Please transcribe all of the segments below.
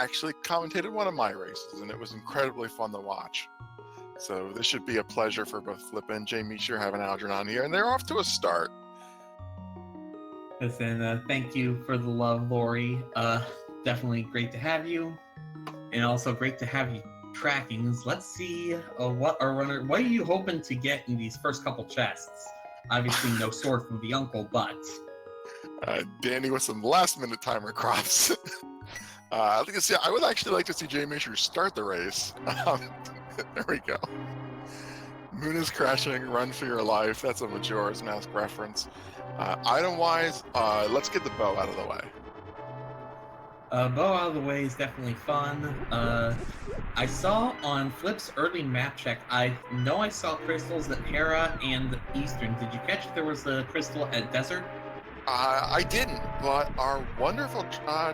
actually commentated one of my races, and it was incredibly fun to watch. So this should be a pleasure for both Flip and jmeasher having Algernon here, and they're off to a start. Listen, thank you for the love, Lori. Definitely great to have you, and also great to have you trackings. Let's see what are you hoping to get in these first couple chests? Obviously, no sword from the uncle, but Danny with some last-minute timer crops. I would actually like to see jmeasher start the race. There we go. Moon is crashing, run for your life. That's a Majora's Mask reference. Item-wise, let's get the bow out of the way. bow out of the way is definitely fun. I saw on Flip's early map check, I know I saw crystals at Hera and Eastern. Did you catch if there was a crystal at Desert? I didn't, but our wonderful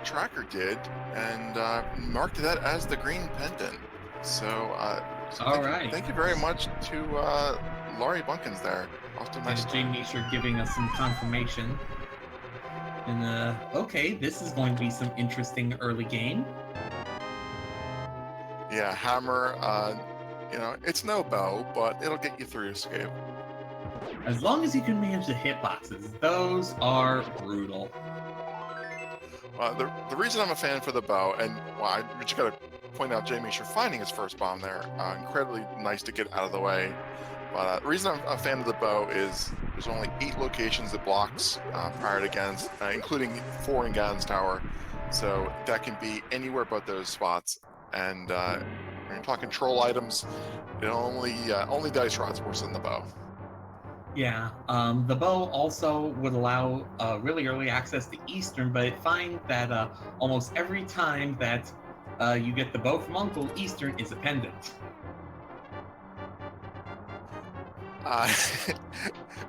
tracker did, and marked that as the green pendant. So, thank you very much to Laurie Bunkins there. And jmeasher giving us some confirmation. And okay, this is going to be some interesting early game. Yeah, hammer. It's no bow, but it'll get you through escape. As long as you can manage the hitboxes, those are brutal. The reason I'm a fan for the bow, and I just got to point out jmeasher finding his first bomb there, incredibly nice to get out of the way. But the reason I'm a fan of the bow is there's only 8 locations it blocks prior to Gans, including 4 in Gans Tower. So that can be anywhere but those spots. And when you're talking troll items, it only dice rods worse than the bow. Yeah, the bow also would allow really early access to Eastern, but I find that almost every time that you get the bow from Uncle, Eastern is a pendant.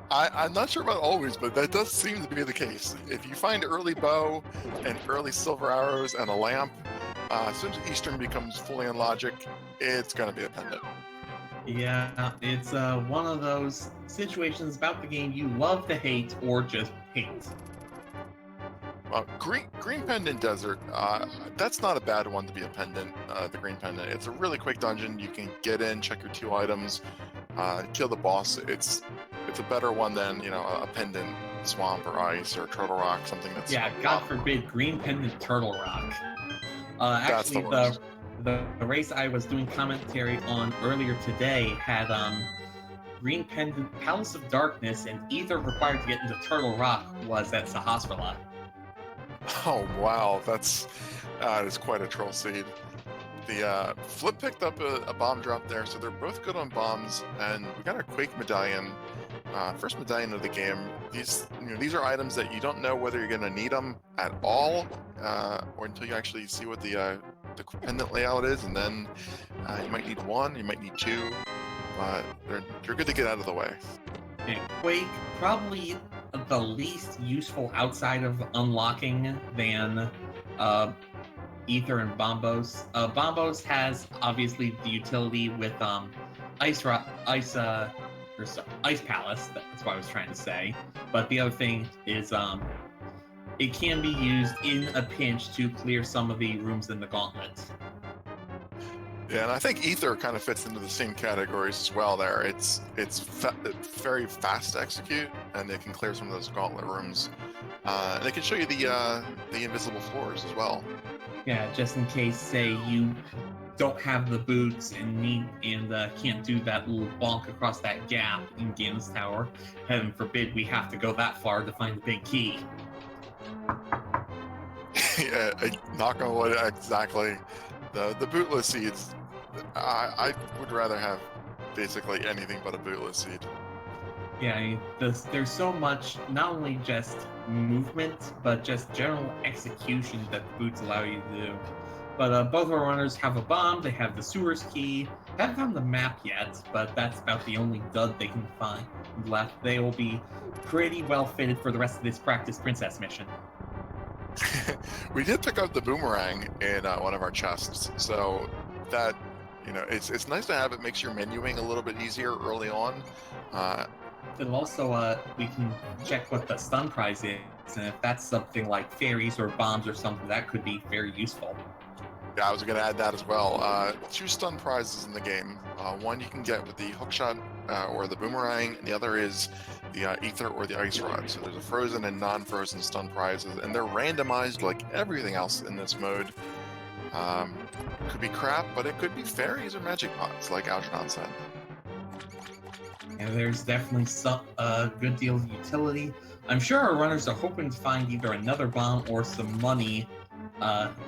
I'm not sure about always, but that does seem to be the case. If you find early bow and early silver arrows and a lamp, as soon as Eastern becomes fully in logic, it's going to be a pendant. Yeah, it's one of those situations about the game you love to hate or just hate. Green Pendant Desert, that's not a bad one to be a pendant, the Green Pendant. It's a really quick dungeon. You can get in, check your 2 items, kill the boss. It's a better one than, a pendant swamp or ice or turtle rock, something that's... Yeah, God forbid, Green Pendant Turtle Rock. Actually, the race I was doing commentary on earlier today had Green Pendant Palace of Darkness, and either required to get into Turtle Rock was at Sahasrara. Oh wow, that is quite a troll seed. The Flip picked up a bomb drop there, so they're both good on bombs, and we got our Quake medallion, first medallion of the game. These are items that you don't know whether you're going to need them at all, or until you actually see what the pendant layout is, and then you might need 1, you might need 2, but they're good to get out of the way. And Quake, probably the least useful outside of unlocking than Ether and Bombos. Bombos has obviously the utility with Ice Palace. That's what I was trying to say. But the other thing is it can be used in a pinch to clear some of the rooms in the gauntlet. Yeah, and I think Ether kind of fits into the same categories as well there. It's very fast to execute, and it can clear some of those gauntlet rooms. And it can show you the invisible floors as well. Yeah, just in case, say, you don't have the boots and can't do that little bonk across that gap in Gans Tower. Heaven forbid we have to go that far to find the big key. Yeah, knock on wood, exactly. The bootless seeds, I would rather have basically anything but a bootless seed. Yeah, there's so much, not only just movement, but just general execution that the boots allow you to do. But both our runners have a bomb, they have the sewers key. Haven't found the map yet, but that's about the only dud they can find left. They will be pretty well fitted for the rest of this practice princess mission. We did pick up the boomerang in one of our chests, so that, it's nice to have. It makes your menuing a little bit easier early on. And also, we can check what the stun prize is, and if that's something like fairies or bombs or something, that could be very useful. Yeah, I was going to add that as well. 2 stun prizes in the game. One you can get with the hookshot or the boomerang, and the other is the ether or the ice rod. So there's a frozen and non-frozen stun prizes, and they're randomized like everything else in this mode. Could be crap, but it could be fairies or magic pots, like Algernon said. And there's definitely some good deal of utility. I'm sure our runners are hoping to find either another bomb or some money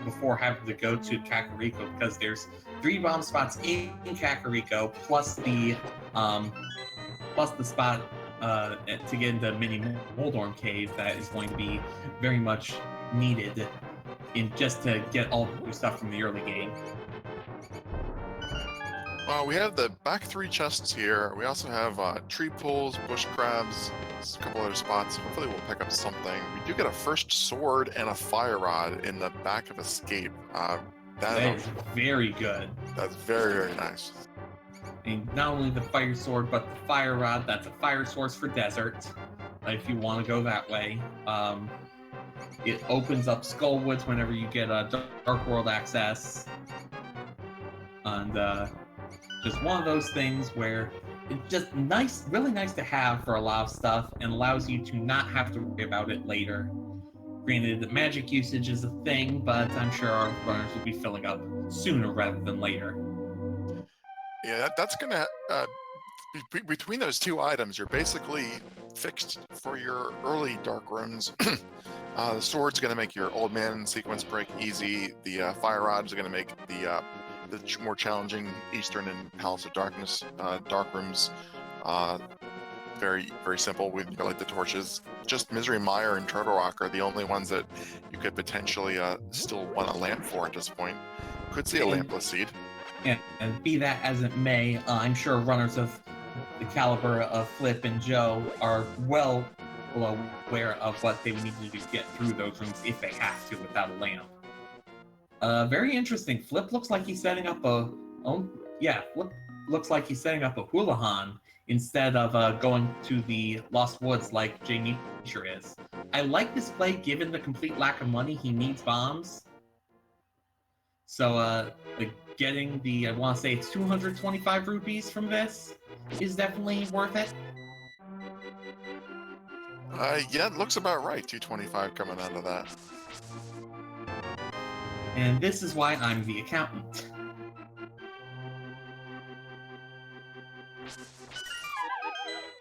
before having to go to Kakariko, because there's 3 bomb spots in Kakariko plus the spot to get into Mini Moldorm Cave that is going to be very much needed in just to get all the new stuff from the early game. Well, we have the back 3 chests here. We also have tree pulls, bush crabs, a couple other spots. Hopefully we'll pick up something. We do get a first sword and a fire rod in the back of Escape. That is very good. That's very, very nice. And not only the fire sword, but the fire rod. That's a fire source for desert, if you want to go that way. It opens up Skullwoods whenever you get a Dark World access. And just one of those things where it's just nice, really nice to have for a lot of stuff, and allows you to not have to worry about it later. Granted, the magic usage is a thing, but I'm sure our runners will be filling up sooner rather than later. Yeah, that's gonna between those 2 items, you're basically fixed for your early dark rooms. The sword's gonna make your old man sequence break easy. The fire rod is gonna make the more challenging Eastern and Palace of Darkness dark rooms very, very simple. We like the torches. Just Misery Mire and Turtle Rock are the only ones that you could potentially still want a lamp for at this point. Could see a lampless seed. Yeah, and be that as it may, I'm sure runners of the caliber of Flip and Joe are well aware of what they would need to do to get through those rooms if they have to without a lamp. Very interesting. Flip looks like he's setting up Flip looks like he's setting up a houlihan instead of going to the Lost Woods like jmeasher is. I like this play given the complete lack of money. He needs bombs. So getting the, I want to say it's 225 rupees from this is definitely worth it. Yeah, it looks about right. 225 coming out of that. And this is why I'm the accountant.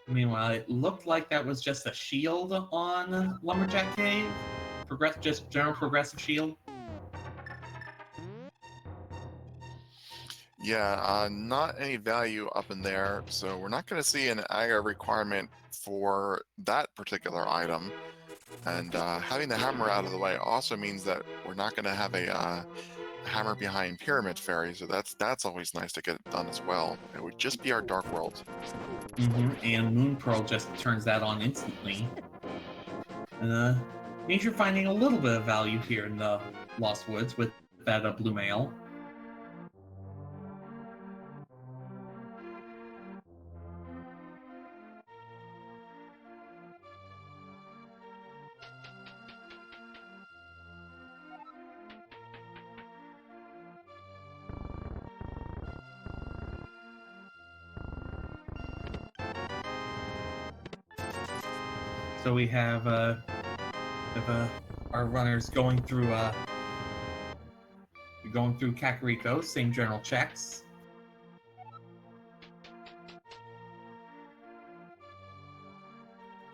Meanwhile, it looked like that was just a shield on Lumberjack Cave. Just general progressive shield. Yeah, not any value up in there, so we're not going to see an aggro requirement for that particular item. And having the hammer out of the way also means that we're not going to have a hammer behind Pyramid Fairy, so that's always nice to get done as well. It would just be our Dark World. And Moon Pearl just turns that on instantly. Means you're finding a little bit of value here in the Lost Woods with that blue mail. So we have our runners going through Kakariko, same general checks.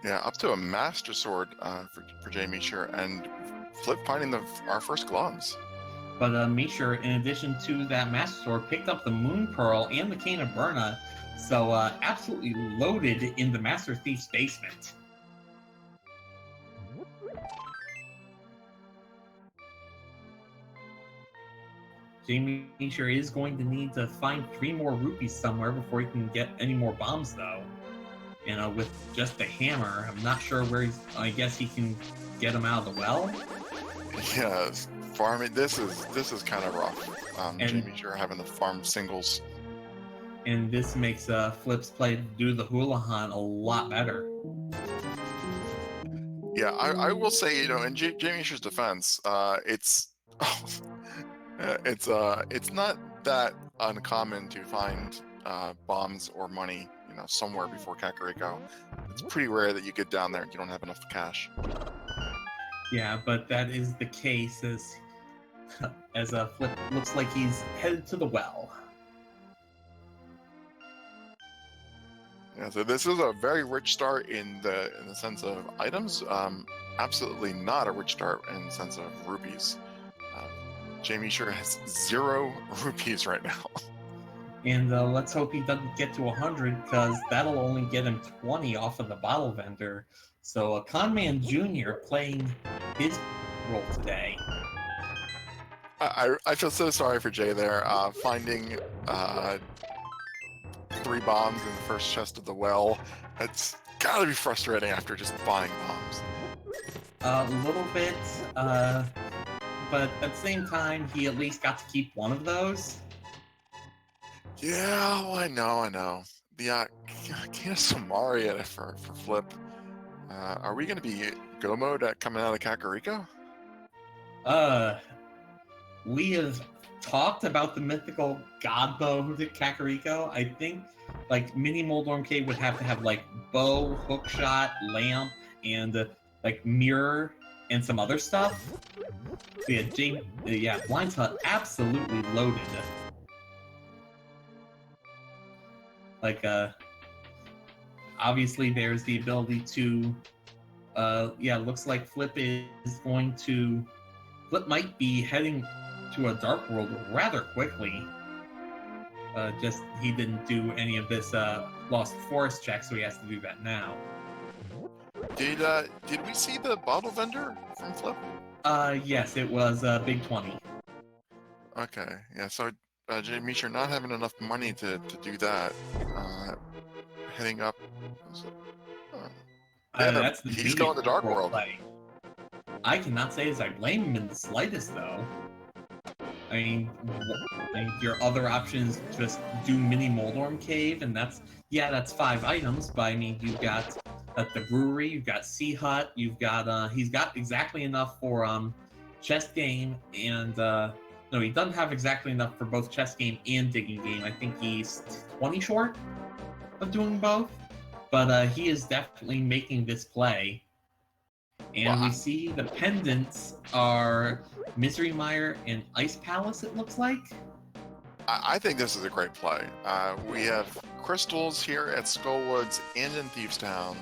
Yeah, up to a Master Sword for jmeasher, and Flip finding our first gloves. But Measher, in addition to that Master Sword, picked up the Moon Pearl and the Cane of Burna, so absolutely loaded in the Master Thief's basement. jmeasher is going to need to find 3 more rupees somewhere before he can get any more bombs, though. And with just the hammer, I'm not sure where I guess he can get them out of the well. Yeah, farming. This is kind of rough. jmeasher having the farm singles. And this makes Flip's play to do the houlihan a lot better. Yeah, I will say, in jmeasher's defense, it's It's not that uncommon to find bombs or money, somewhere before Kakariko. It's pretty rare that you get down there and you don't have enough cash. Yeah, but that is the case as Flip looks like he's headed to the well. Yeah, so this is a very rich start in the sense of items. Absolutely not a rich start in the sense of rupees. jmeasher has 0 rupees right now. And let's hope he doesn't get to 100, because that'll only get him 20 off of the bottle vendor. So Conman Jr. playing his role today. I feel so sorry for Jay there, finding 3 bombs in the first chest of the well. It's gotta be frustrating after just buying bombs. A little bit, but at the same time, he at least got to keep one of those. Yeah, well, I know. The Kina Samaria for Flip. Are we gonna be go mode coming out of Kakariko? We have talked about the mythical god mode at Kakariko. I think like Mini Moldorm Cave would have to have like bow, hookshot, lamp, and like mirror and some other stuff. So yeah, Blind's Hut absolutely loaded. Like obviously there's the ability to looks like Flip might be heading to a dark world rather quickly. Just he didn't do any of this Lost Forest check, so he has to do that now. Did we see the bottle vendor from Flip? Yes, it was Big 20. Okay, yeah. So jmeasher not having enough money to do that. Heading up. That's the he's going to Dark World. Play. I cannot say as I blame him in the slightest, though. I mean, your other options just do Mini Moldorm Cave, and that's 5 items. But I mean, you've got the brewery, you've got Sea Hut, you've got he's got exactly enough for chess game, and no, he doesn't have exactly enough for both chess game and digging game. I think he's 20 short of doing both, but he is definitely making this play. And we see the pendants are Misery Mire and Ice Palace, it looks like. I think this is a great play. We have crystals here at Skullwoods and in Thievestown.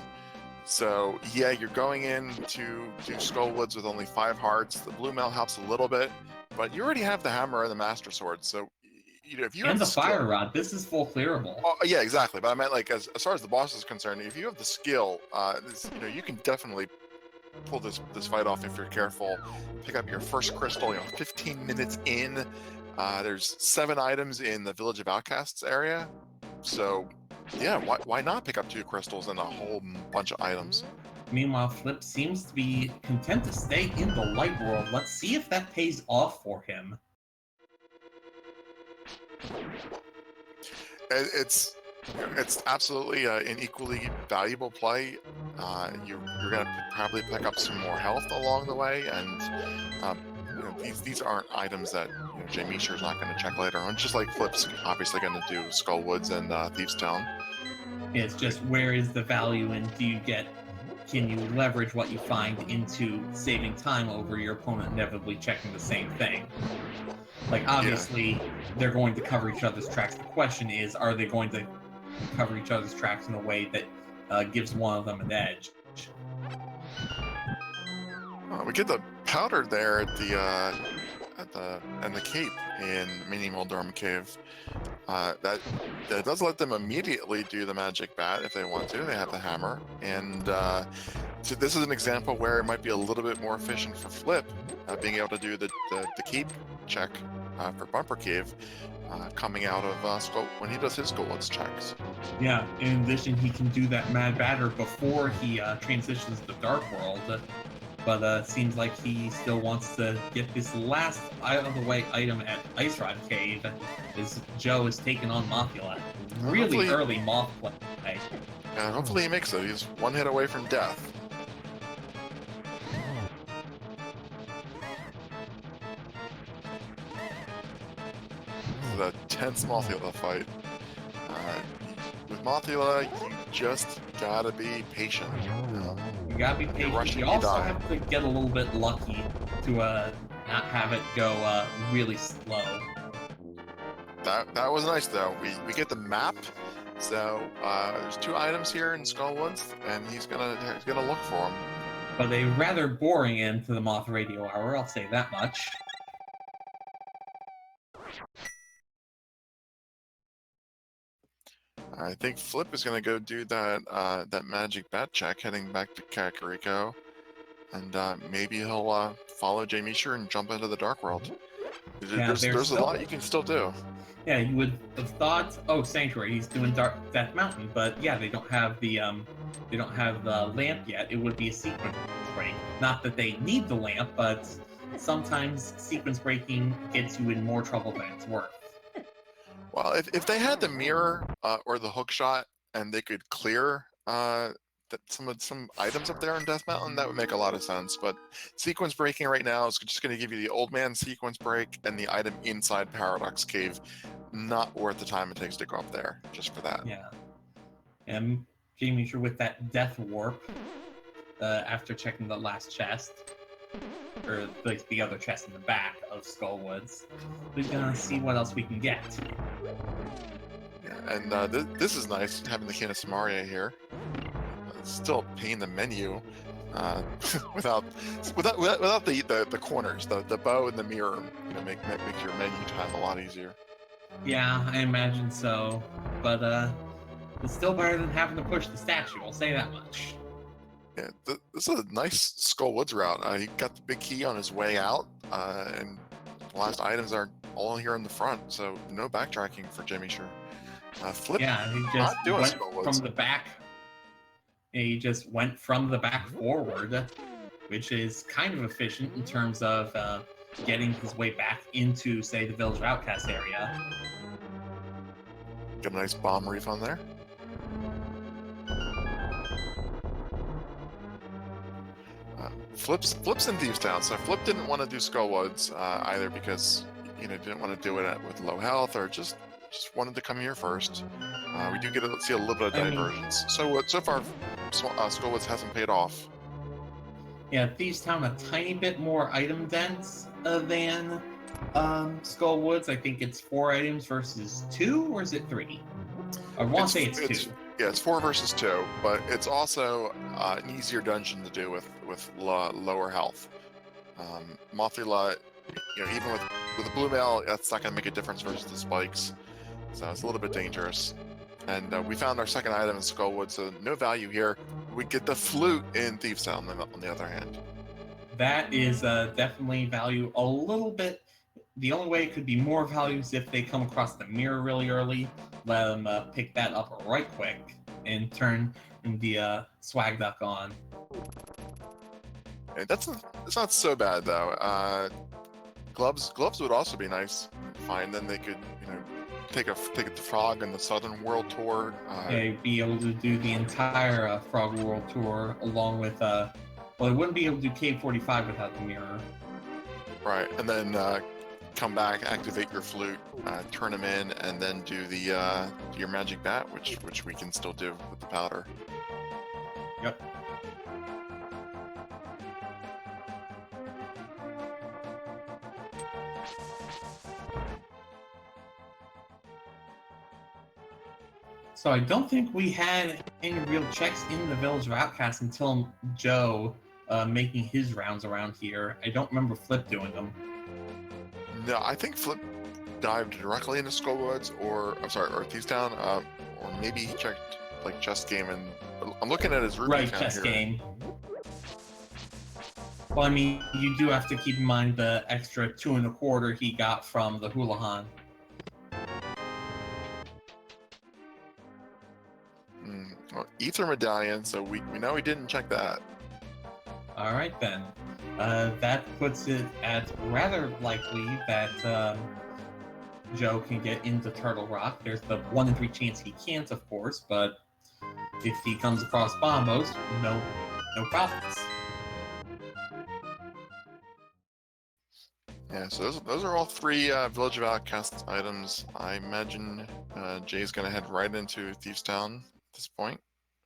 So, yeah, you're going in to Skullwoods with only 5 hearts. The blue mail helps a little bit, but you already have the hammer and the master sword. So, if you and have the fire rod, this is full clearable. Oh, yeah, exactly. But I meant, like, as far as the boss is concerned, if you have the skill, you can definitely pull this fight off if you're careful. Pick up your first crystal, 15 minutes in. There's 7 items in the Village of Outcasts area. So, yeah, why not pick up 2 crystals and a whole bunch of items? Meanwhile, Flip seems to be content to stay in the light world. Let's see if that pays off for him. It's absolutely an equally valuable play. You're going to probably pick up some more health along the way, and these aren't items that jmeasher is not going to check later on. Just like Flip's obviously going to do Skullwoods and Thievestown. It's just where is the value, and can you leverage what you find into saving time over your opponent inevitably checking the same thing? Like, obviously, they're going to cover each other's tracks. The question is, are they going to cover each other's tracks in a way that gives one of them an edge? We get the powder there at the cape in Mini Moldorm Cave. That does let them immediately do the magic bat if they want to. They have the hammer, and so this is an example where it might be a little bit more efficient for Flip, being able to do the cape check for Bumper Cave, coming out of when he does his Skullwoods checks. Yeah, in addition, he can do that Mad Batter before he transitions to Dark World. But seems like he still wants to get this last out-of-the-way item at Ice Rod Cave, as Joe is taking on Mothula. Really early Moth play. Hopefully he makes it. He's 1 hit away from death. for the tense Mothula fight. With Mothula, you just gotta be patient. You gotta be patient. rushing, You you also die. have to get a little bit lucky to not have it go really slow. That was nice though. We get the map. So there's 2 items here in Skullwoods, and he's gonna look for them. But a rather boring end to the Moth Radio Hour, I'll say that much. I think Flip is gonna go do that magic bat check, heading back to Kakariko, and maybe he'll follow jmeasher and jump into the Dark World. Yeah, There's a lot you can still do. Yeah, you would have thought, oh, Sanctuary, he's doing Death Mountain, but yeah, they don't have the lamp yet. It would be a sequence break. Not that they need the lamp, but sometimes sequence breaking gets you in more trouble than it's worth. Well, if they had the mirror or the hook shot, and they could clear some items up there in Death Mountain, that would make a lot of sense. But sequence breaking right now is just going to give you the old man sequence break and the item inside Paradox Cave. Not worth the time it takes to go up there just for that. Yeah. And jmeasher with that death warp after checking the last chest, or like the other chest in the back of Skullwoods, we're gonna see what else we can get. Yeah, and this is nice having the Canis Maria here. It's still a pain in the menu without the corners, the bow and the mirror. Makes your menu time a lot easier. Yeah, I imagine so, but it's still better than having to push the statue. I'll say that much. Yeah, this is a nice Skullwoods route. He got the big key on his way out, and the last items are all here in the front, so no backtracking for jmeasher. Flip, yeah, he just went Skullwoods from the back. He just went from the back forward, which is kind of efficient in terms of getting his way back into, say, the Village of Outcast area. Get a nice bomb reef on there. Flip's in Thieves Town, so Flip didn't want to do Skullwoods either because didn't want to do it with low health, or just wanted to come here first. We do get to see a little bit of divergence. So far, Skullwoods hasn't paid off. Yeah, Thieves Town a tiny bit more item dense than Skullwoods. I think it's 4 items versus 2, or is it 3? I want to say it's 2. Yeah, it's 4 versus 2, but it's also an easier dungeon to do with lower health. Mothula, even with the blue mail, that's not going to make a difference versus the spikes, so it's a little bit dangerous. And we found our second item in Skullwood, so no value here. We get the flute in Thieves Town on the other hand. That is definitely value a little bit. The only way it could be more value is if they come across the mirror really early, let them pick that up right quick, and turn the swag duck on. And it's not so bad though. Gloves would also be nice. Fine, then they could take a frog on the Southern World Tour. Be able to do the entire Frog World Tour along with well, they wouldn't be able to do Cave 45 without the mirror. Right, and then come back, activate your flute, turn them in, and then do your magic bat, which we can still do with the powder. Yep. So I don't think we had any real checks in the Village of Outcasts until Joe making his rounds around here. I don't remember Flip doing them. No, I think Flip dived directly into Skullwoods, or Thieves Town, or maybe he checked like chess game, and I'm looking at his Ruby account chess here. Game. Well, I mean, you do have to keep in mind the extra 2 1/4 he got from the Houlihan. Well, Ether Medallion, so we know he didn't check that. All right, then. That puts it at rather likely that Joe can get into Turtle Rock. There's the 1 in 3 chance he can't, of course, but if he comes across Bombos, no problems. Yeah, so those are all three Village of Outcasts items. I imagine Jay's gonna head right into Thieves Town at this point.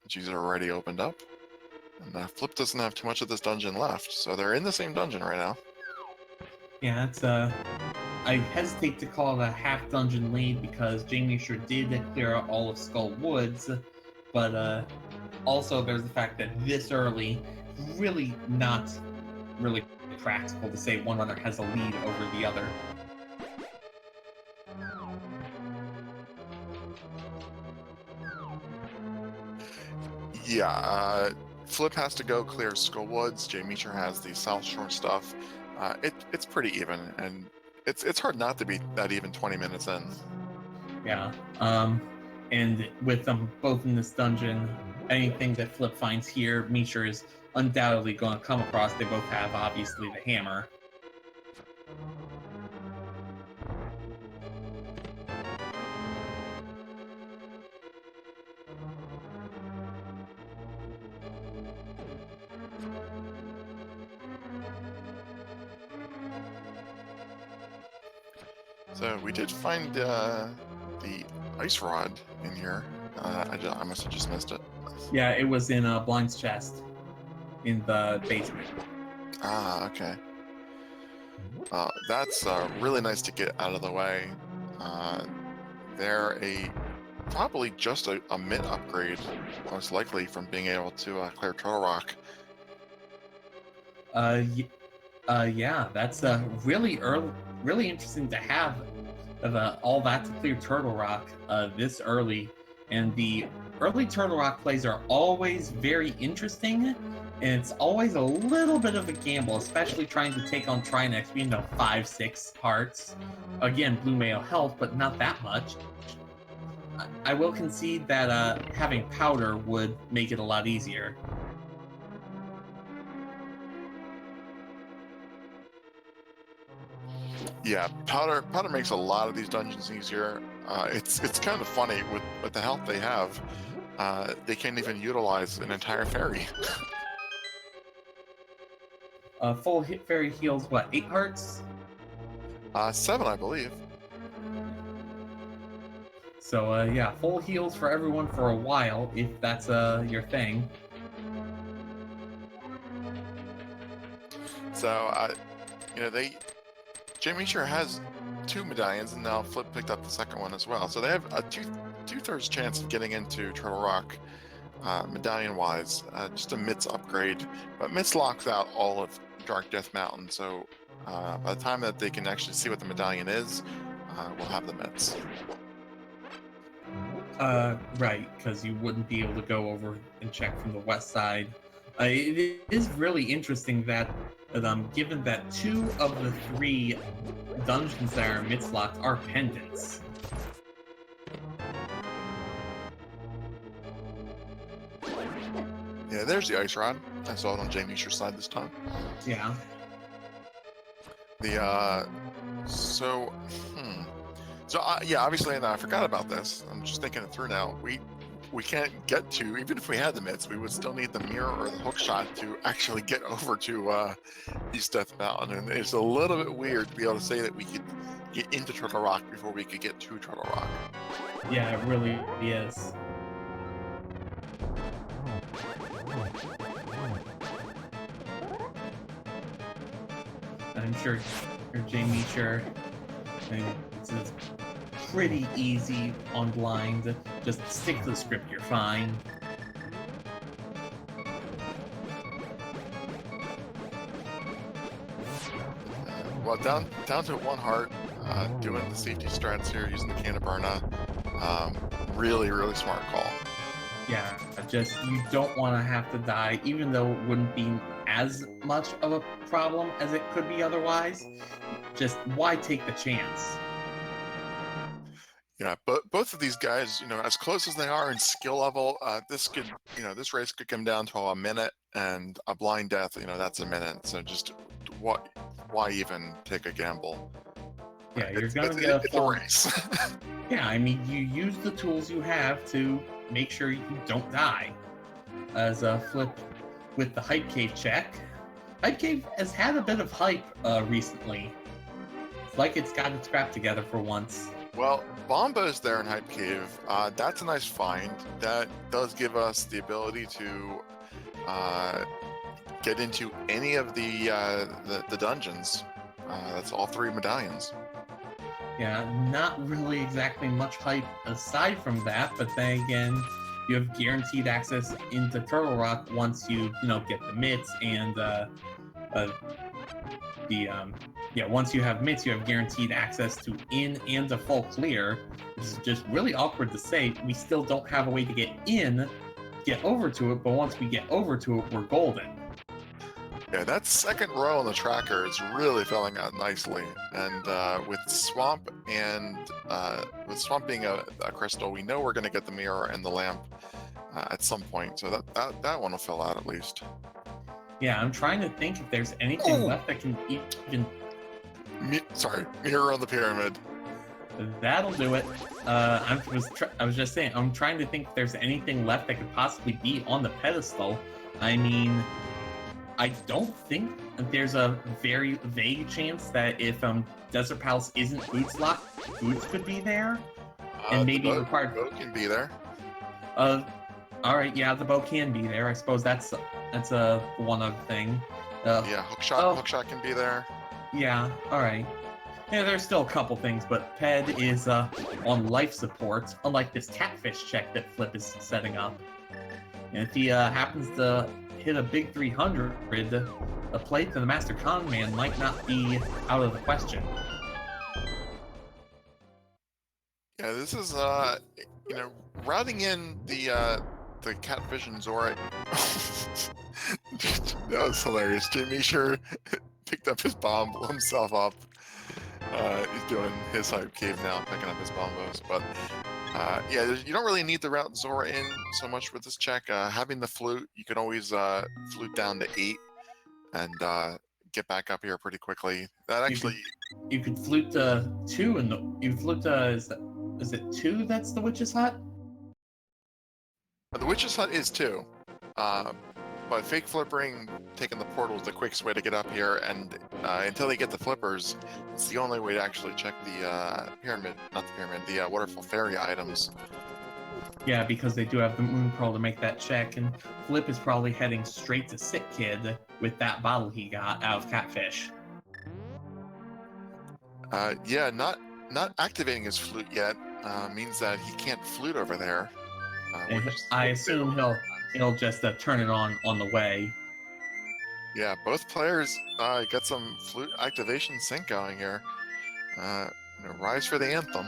She's already opened up. And Flip doesn't have too much of this dungeon left, so they're in the same dungeon right now. Yeah, it's I hesitate to call it a half dungeon lead because jmeasher did clear out all of Skull Woods, but also there's the fact that this early, really not really practical to say one runner has a lead over the other. Yeah, Flip has to go clear Skull Woods. jmeasher has the South Shore stuff. It's pretty even, and it's hard not to be that even 20 minutes in. Yeah, and with them both in this dungeon, anything that Flip finds here, jmeasher is undoubtedly going to come across. They both have, obviously, the hammer. So we did find the ice rod in here. I must have just missed it. Yeah, it was in Blind's chest in the basement. Ah, okay. That's really nice to get out of the way. They're probably just a mid upgrade, most likely, from being able to clear Turtle Rock. Yeah, that's really interesting to have all that to clear Turtle Rock this early. And the early Turtle Rock plays are always very interesting, and it's always a little bit of a gamble, especially trying to take on Trinex, being 5-6 hearts. Again, blue mail health, but not that much. I will concede that having powder would make it a lot easier. Yeah, powder makes a lot of these dungeons easier. It's kind of funny with the health they have. They can't even utilize an entire fairy. Full hit fairy heals what, 8 hearts? 7, I believe. So yeah, full heals for everyone for a while, if that's your thing. So jmeasher has 2 medallions, and now Flip picked up the second one as well. So they have a two-thirds chance of getting into Turtle Rock, medallion-wise. Just a Mitts upgrade, but Mitts locks out all of Dark Death Mountain. So by the time that they can actually see what the medallion is, we'll have the Mitts. Right, because you wouldn't be able to go over and check from the west side. It is really interesting that, given that 2 of the 3 dungeons that are Mitts locked are pendants. Yeah, there's the ice rod. I saw it on jmeasher's side this time. Yeah. Yeah, obviously, and I forgot about this. I'm just thinking it through now. We can't get to, even if we had the Mitts, we would still need the mirror or the hook shot to actually get over to East Death Mountain. And it's a little bit weird to be able to say that we could get into Turtle Rock before we could get to Turtle Rock. Yeah, it really is. I'm sure jmeasher, it's pretty easy on blind. Just stick to the script, you're fine. Well, down to 1 heart, doing the safety strats here, using the Cannaberna. Really, really smart call. Yeah, just you don't want to have to die, even though it wouldn't be as much of a problem as it could be otherwise. Just why take the chance? Yeah, but both of these guys, as close as they are in skill level, this race could come down to a minute, and a blind death, that's a minute. So just why even take a gamble? Yeah, you're gonna get a race. Yeah, I mean, you use the tools you have to make sure you don't die. As a Flip with the Hype Cave check. Hype Cave has had a bit of hype recently. It's like it's got its crap together for once. Well, Bomba's there in Hype Cave. That's a nice find. That does give us the ability to get into any of the dungeons. That's all 3 medallions. Yeah, not really exactly much hype aside from that, but then again, you have guaranteed access into Turtle Rock once you get the mitts and once you have mitts, you have guaranteed access to in and a full clear, which is just really awkward to say. We still don't have a way to get over to it, but once we get over to it, we're golden. Yeah, that second row on the tracker is really filling out nicely, and with Swamp being a crystal, we know we're going to get the mirror and the lamp at some point, so that one will fill out at least. Yeah, I'm trying to think if there's anything left that can even. Mirror on the pyramid. That'll do it. I was just saying, I'm trying to think if there's anything left that could possibly be on the pedestal. I mean, I don't think there's a very vague chance that if Desert Palace isn't Boots locked, Boots could be there, and maybe required. The boat can be there. All right, yeah, the boat can be there. I suppose that's one other thing. Yeah, hookshot can be there. Yeah, all right. Yeah, there's still a couple things, but Ped is on life support, unlike this catfish check that Flip is setting up. And if he happens to hit a big 300, a plate to the Master Con Man might not be out of the question. Yeah, this is routing in the catfish and Zora. That was hilarious. jmeasher picked up his bomb, blew himself up. He's doing his Hype Cave now, picking up his bombos. But yeah, you don't really need to route Zora in so much with this check. Having the flute, you can always flute down to 8 and get back up here pretty quickly. That actually... You could flute 2 and you flute is it 2 that's the Witch's Hut? The Witch's Hut is 2. But fake flippering, taking the portal is the quickest way to get up here, and until they get the flippers, it's the only way to actually check the the Waterfall Fairy items. Yeah, because they do have the Moon Pearl to make that check, and Flip is probably heading straight to Sick Kid with that bottle he got out of Catfish. Yeah, not activating his flute yet means that he can't flute over there. I assume he'll just turn it on the way. Yeah, both players got some flute activation sync going here. Rise for the anthem.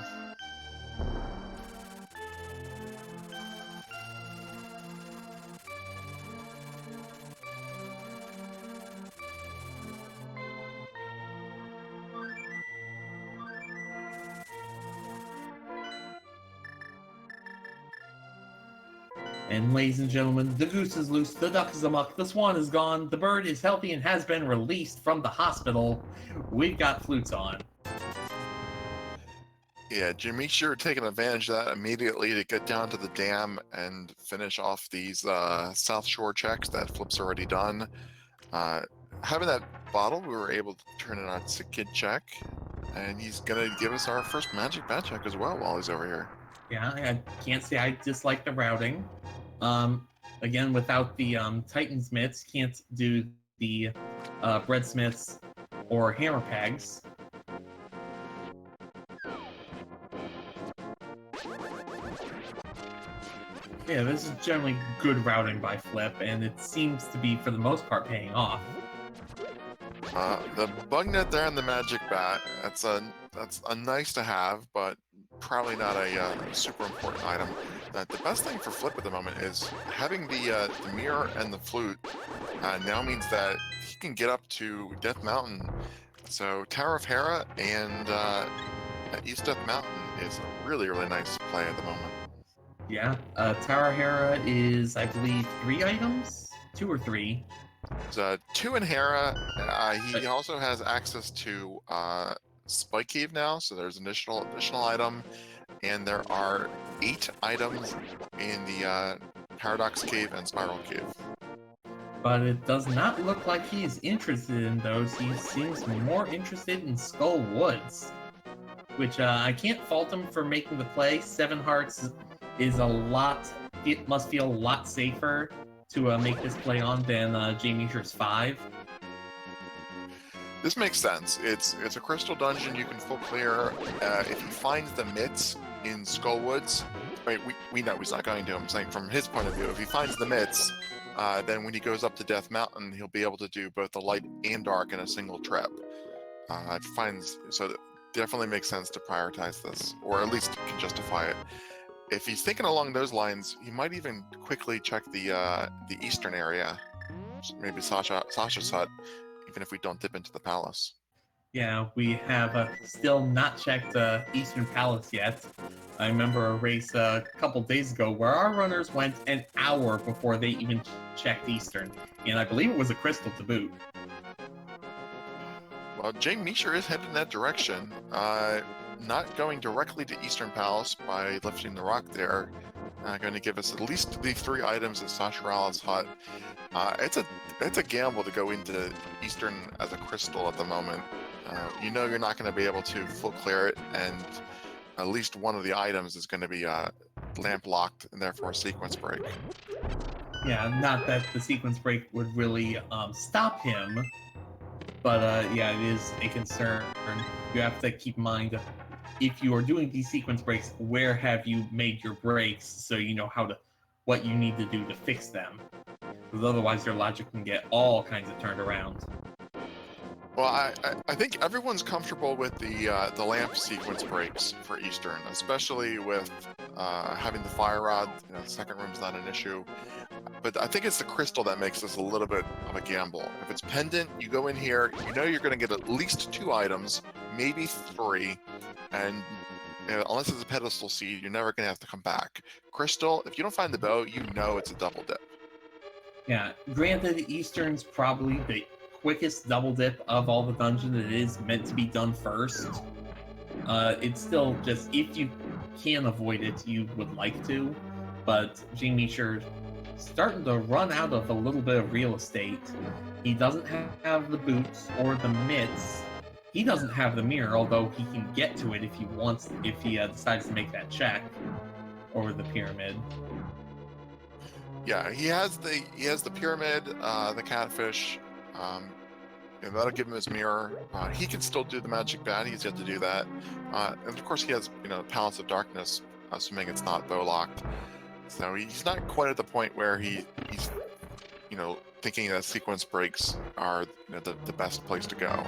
And ladies and gentlemen, the goose is loose, the duck is amok, the swan is gone, the bird is healthy and has been released from the hospital. We've got flutes on. Yeah, jmeasher taking advantage of that immediately to get down to the dam and finish off these South Shore checks that Flip's already done. Having that bottle, we were able to turn it on Sick Kid check, and he's gonna give us our first magic bat check as well while he's over here. Yeah, I can't say I dislike the routing. Again, without the Titan's mitts, can't do the breadsmiths or hammer pegs. Yeah, this is generally good routing by Flip, and it seems to be, for the most part, paying off. The bug net there and the magic bat, that's a nice to have, but probably not a super important item. The best thing for Flip at the moment is having the mirror and the flute now means that he can get up to Death Mountain. So Tower of Hera and East Death Mountain is a really, really nice play at the moment. Yeah, Tower of Hera is, I believe, 3 items? 2 or 3? There's 2 in Hera. He also has access to Spike Cave now, so there's an additional item. And there are 8 items in the Paradox Cave and Spiral Cave. But it does not look like he's interested in those. He seems more interested in Skull Woods, which I can't fault him for making the play. Seven Hearts is a lot. It must feel a lot safer to make this play on than jmeasher's 5. This makes sense. It's a crystal dungeon you can full clear. If he finds the mitts in Skullwoods, wait, we know he's not going to. I'm saying from his point of view, if he finds the mitts, then when he goes up to Death Mountain, he'll be able to do both the light and dark in a single trip. So that definitely makes sense to prioritize this, or at least can justify it. If he's thinking along those lines, he might even quickly check the eastern area, maybe Sasha's hut, even if we don't dip into the palace. Yeah, we have still not checked Eastern Palace yet. I remember a race a couple days ago where our runners went an hour before they even checked Eastern, and I believe it was a crystal to boot. Well, jmeasher is headed in that direction. Not going directly to Eastern Palace by lifting the rock there. Going to give us at least the 3 items at Sashara's hut. It's a gamble to go into Eastern as a crystal at the moment. You know you're not going to be able to full clear it, and at least one of the items is going to be lamp locked and therefore a sequence break. Yeah, not that the sequence break would really stop him, but yeah, it is a concern. You have to keep in mind, if you are doing these sequence breaks, where have you made your breaks so you know what you need to do to fix them? Because otherwise your logic can get all kinds of turned around. Well, I think everyone's comfortable with the lamp sequence breaks for Eastern, especially with having the fire rod. The second room's not an issue, but I think it's the crystal that makes this a little bit of a gamble. If it's pendant, you go in here, you know you're going to get at least 2 items, maybe 3, and unless it's a pedestal seed, you're never going to have to come back. Crystal, if you don't find the bow, you know it's a double dip. Yeah, granted, Eastern's probably the quickest double dip of all the dungeons. It is meant to be done first. It's still just, if you can avoid it, you would like to, but jmeasher starting to run out of a little bit of real estate. He doesn't have the boots or the mitts. He doesn't have the mirror, although he can get to it if he wants, if he decides to make that check over the pyramid. Yeah, he has the pyramid, the catfish. That'll give him his mirror. He can still do the magic bat. He's yet to do that. And of course, he has Palace of Darkness, assuming it's not bow locked. So he's not quite at the point where he's thinking that sequence breaks are the best place to go.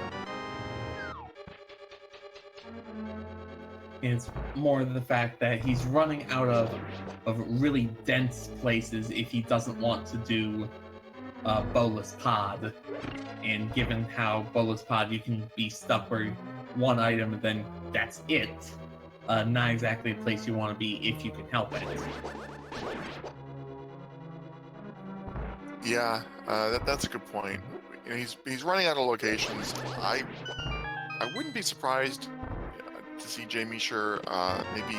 It's more the fact that he's running out of really dense places if he doesn't want to do Bolus Pod. And given how Bolus Pod, you can be stuck where one item and then that's it. Not exactly a place you want to be if you can help it. Yeah, that's a good point. He's running out of locations. I wouldn't be surprised to see jmeasher maybe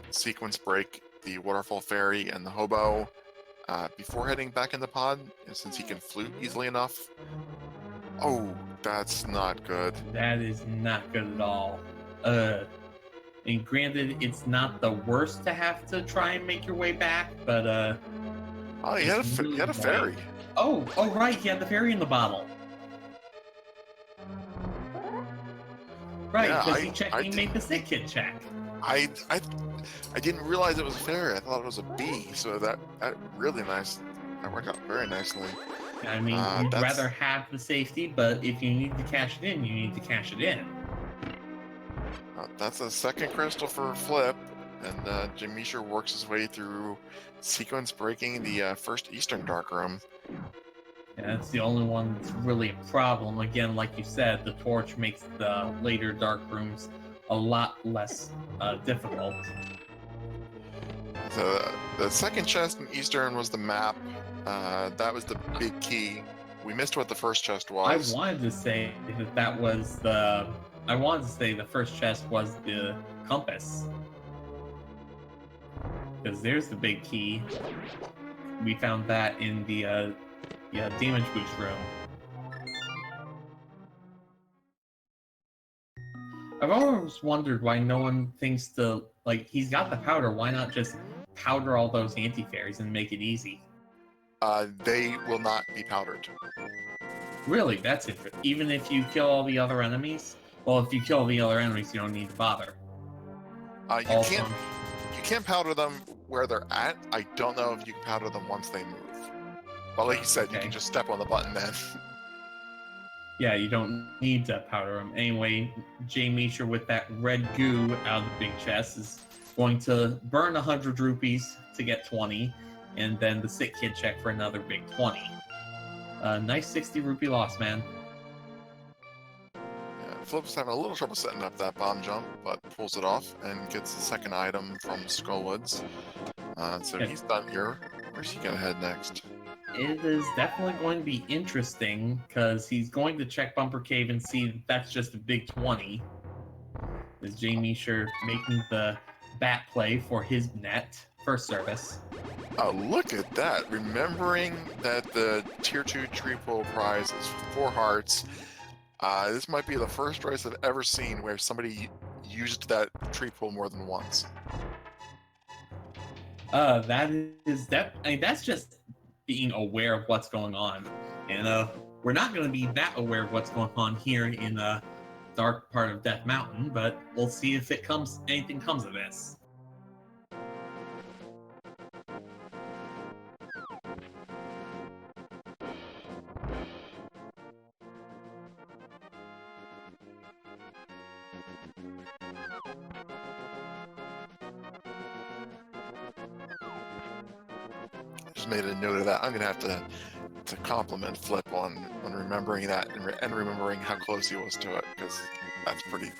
sequence break the Waterfall Fairy and the Hobo before heading back in the pod, since he can flute easily enough. Oh, that's not good. That is not good at all. And granted, it's not the worst to have to try and make your way back, but oh, he had a fairy. Oh, right, he had the fairy in the bottle. Right, because he made the sick kid check. I didn't realize it was a fairy. I thought it was a bee. So that really nice. That worked out very nicely. I mean, you'd rather have the safety, but if you need to cash it in, you need to cash it in. That's a second crystal for Flip, and jmeasher works his way through sequence breaking the first Eastern Dark Room. Yeah, that's the only one that's really a problem. Again, like you said, the torch makes the later Dark Rooms a lot less difficult. The second chest in Eastern was the map. That was the big key. We missed what the first chest was. I wanted to say that was the... I wanted to say the first chest was the compass. Because there's the big key. We found that in the damage boost room. I've always wondered why no one thinks to, like, he's got the powder, why not just powder all those anti-fairies and make it easy? They will not be powdered. Really, that's it. Even if you kill all the other enemies? Well, if you kill the other enemies, you don't need to bother. You can't powder them where they're at. I don't know if you can powder them once they move. But like you said, you can just step on the button then. Yeah, you don't need to powder them. Anyway, jmeasher with that red goo out of the big chest is going to burn 100 rupees to get 20, and then the sick kid check for another big 20. Nice 60 rupee loss, man. Yeah, Flip's having a little trouble setting up that bomb jump, but pulls it off and gets the second item from Skullwoods. So he's done here. Where's he gonna head next? It is definitely going to be interesting because he's going to check Bumper Cave and see that's just a big 20. Is jmeasher making the bat play for his net first service? Oh, look at that! Remembering that the Tier 2 tree pull prize is 4 hearts, this might be the first race I've ever seen where somebody used that tree pull more than once. That's just being aware of what's going on. And we're not going to be that aware of what's going on here in the dark part of Death Mountain, but we'll see if anything comes of this. Just made a note of that. I'm gonna have to compliment Flip on remembering that and remembering how close he was to it, because that's pretty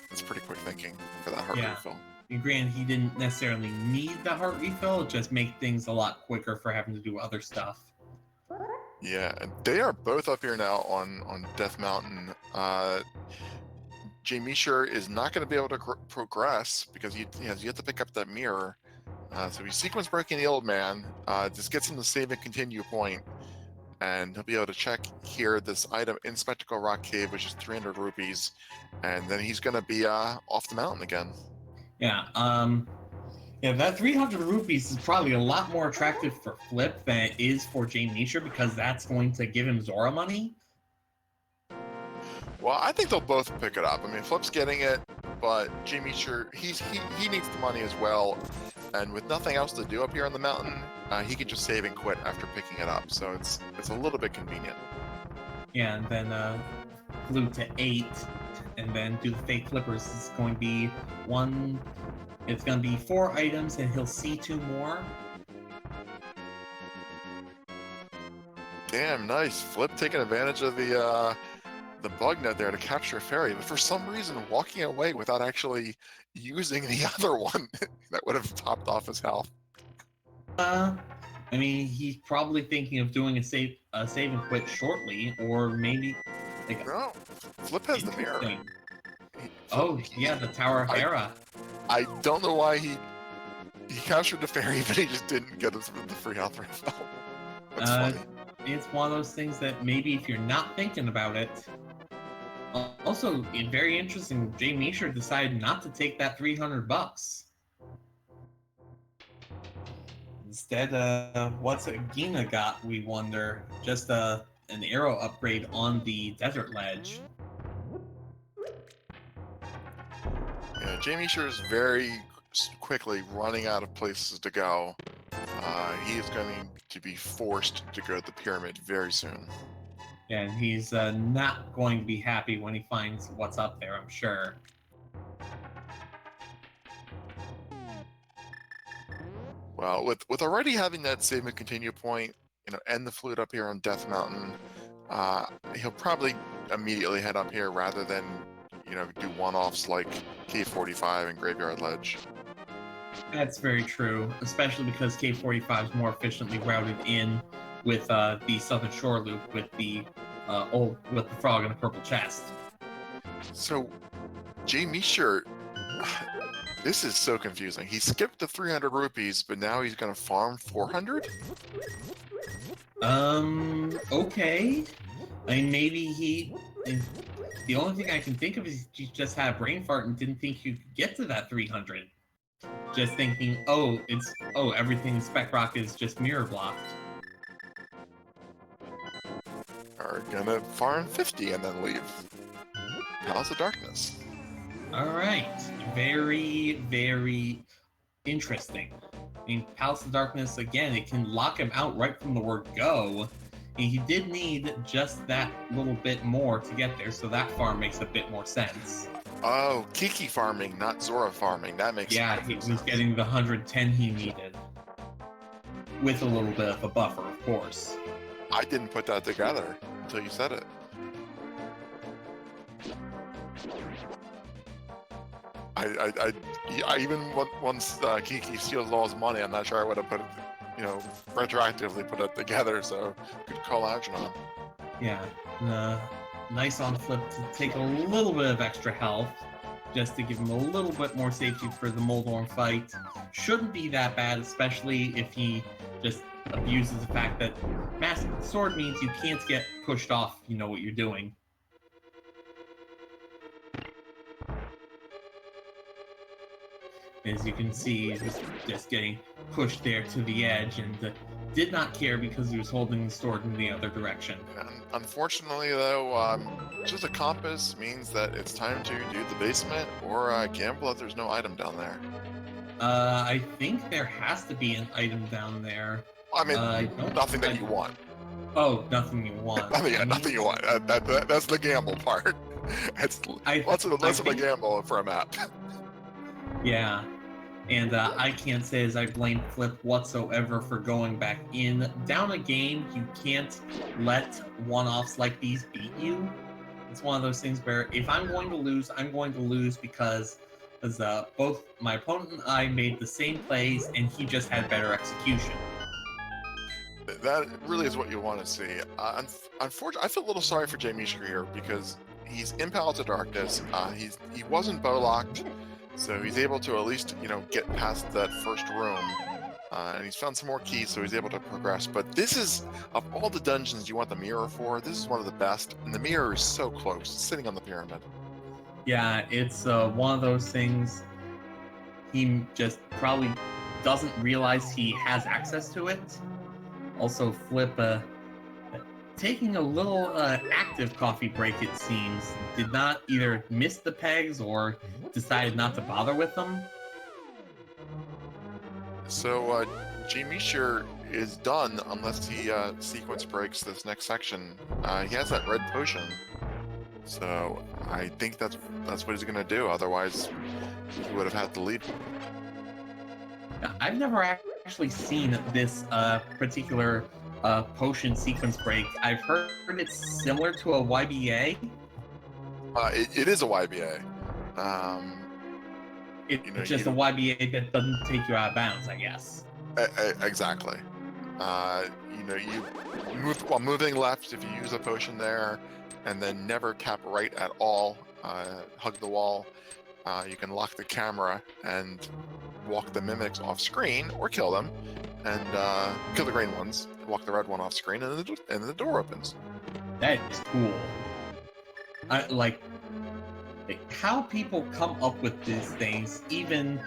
quick thinking for that heart refill. And granted, he didn't necessarily need the heart refill; it just made things a lot quicker for having to do other stuff. Yeah, and they are both up here now on Death Mountain. jmeasher is not going to be able to progress because you have to pick up that mirror. So he's sequence breaking the old man. Just gets him to save and continue point, and he'll be able to check here this item in Spectacle Rock Cave, which is 300 rupees, and then he's going to be off the mountain again. Yeah, that 300 rupees is probably a lot more attractive for Flip than it is for jmeasher, because that's going to give him Zora money. Well, I think they'll both pick it up. I mean, Flip's getting it, but jmeasher, he needs the money as well. And with nothing else to do up here on the mountain, he can just save and quit after picking it up. So it's a little bit convenient. Yeah, and then flew to 8, and then do the fake flippers. It's going to be It's going to be 4 items, and he'll see 2 more. Damn, nice. Flip taking advantage of the bug net there to capture a fairy, but for some reason walking away without actually using the other one that would have topped off his health. I mean, he's probably thinking of doing a save and quit shortly, or maybe no. Flip has the mirror. The Tower of Hera. I don't know why he captured the fairy, but he just didn't get the free health refill. That's funny. It's one of those things that maybe if you're not thinking about it. Also, very interesting, jmeasher decided not to take that $300. Instead, what's Gina got, we wonder? Just an arrow upgrade on the desert ledge. Yeah, jmeasher is very quickly running out of places to go. He is going to be forced to go to the pyramid very soon. And he's not going to be happy when he finds what's up there, I'm sure. Well, with already having that save and continue point, and the flute up here on Death Mountain, he'll probably immediately head up here rather than, do one-offs like Cave 45 and Graveyard Ledge. That's very true, especially because Cave 45 is more efficiently routed in with the Southern Shore Loop with the frog in the purple chest. So, jmeasher, this is so confusing. He skipped the 300 rupees, but now he's going to farm 400? Okay. I mean, maybe he. The only thing I can think of is he just had a brain fart and didn't think you could get to that 300. Just thinking, everything in Spec Rock is just mirror blocked. Are gonna farm 50 and then leave. Palace of Darkness. Alright. Very, very interesting. I mean, Palace of Darkness, again, it can lock him out right from the word go. And he did need just that little bit more to get there, so that farm makes a bit more sense. Oh, Kiki farming, not Zora farming. That makes Yeah, he was sense. getting the 110 he needed. With a little bit of a buffer, of course. I didn't put that together until you said it. I even once Kiki steals all his money, I'm not sure I would have put it, retroactively put it together. So good call action on. Yeah, nice on flip to take a little bit of extra health, just to give him a little bit more safety for the Moldorm fight. Shouldn't be that bad, especially if he just abuses the fact that Master Sword means you can't get pushed off. You know what you're doing. As you can see, he was just getting pushed there to the edge and did not care because he was holding the sword in the other direction. And unfortunately, though, just a compass means that it's time to do the basement or gamble if there's no item down there. I think there has to be an item down there. I mean, nothing that you want. Oh, nothing you want. Nothing you want. That's the gamble part. It's less of a gamble for a map. Yeah, and I can't say as I blame Flip whatsoever for going back in. Down a game, you can't let one-offs like these beat you. It's one of those things where if I'm going to lose, I'm going to lose because both my opponent and I made the same plays, and he just had better execution. That really is what you want to see. Unfortunately, I feel a little sorry for jmeasher here because he's in Palace of Darkness. He wasn't bow locked. So he's able to at least, get past that first room, and he's found some more keys, so he's able to progress. But this is, of all the dungeons you want the mirror for, this is one of the best, and the mirror is so close, sitting on the pyramid. Yeah, it's one of those things he just probably doesn't realize he has access to it. Also, Flip, taking a little active coffee break, it seems, did not either miss the pegs or decided not to bother with them. So jmeasher is done unless he sequence breaks this next section. He has that red potion, so I think that's what he's gonna do. Otherwise, he would have had to leave. Now, I've never actually seen this particular potion sequence break. I've heard it's similar to a YBA. It is a YBA. It's just a YBA that doesn't take you out of bounds, I guess. Exactly. You move while moving left if you use a potion there, and then never tap right at all. Hug the wall. You can lock the camera and walk the mimics off screen, or kill them, and kill the green ones. Walk the red one off screen, and the door opens. That is cool. Like how people come up with these things, even,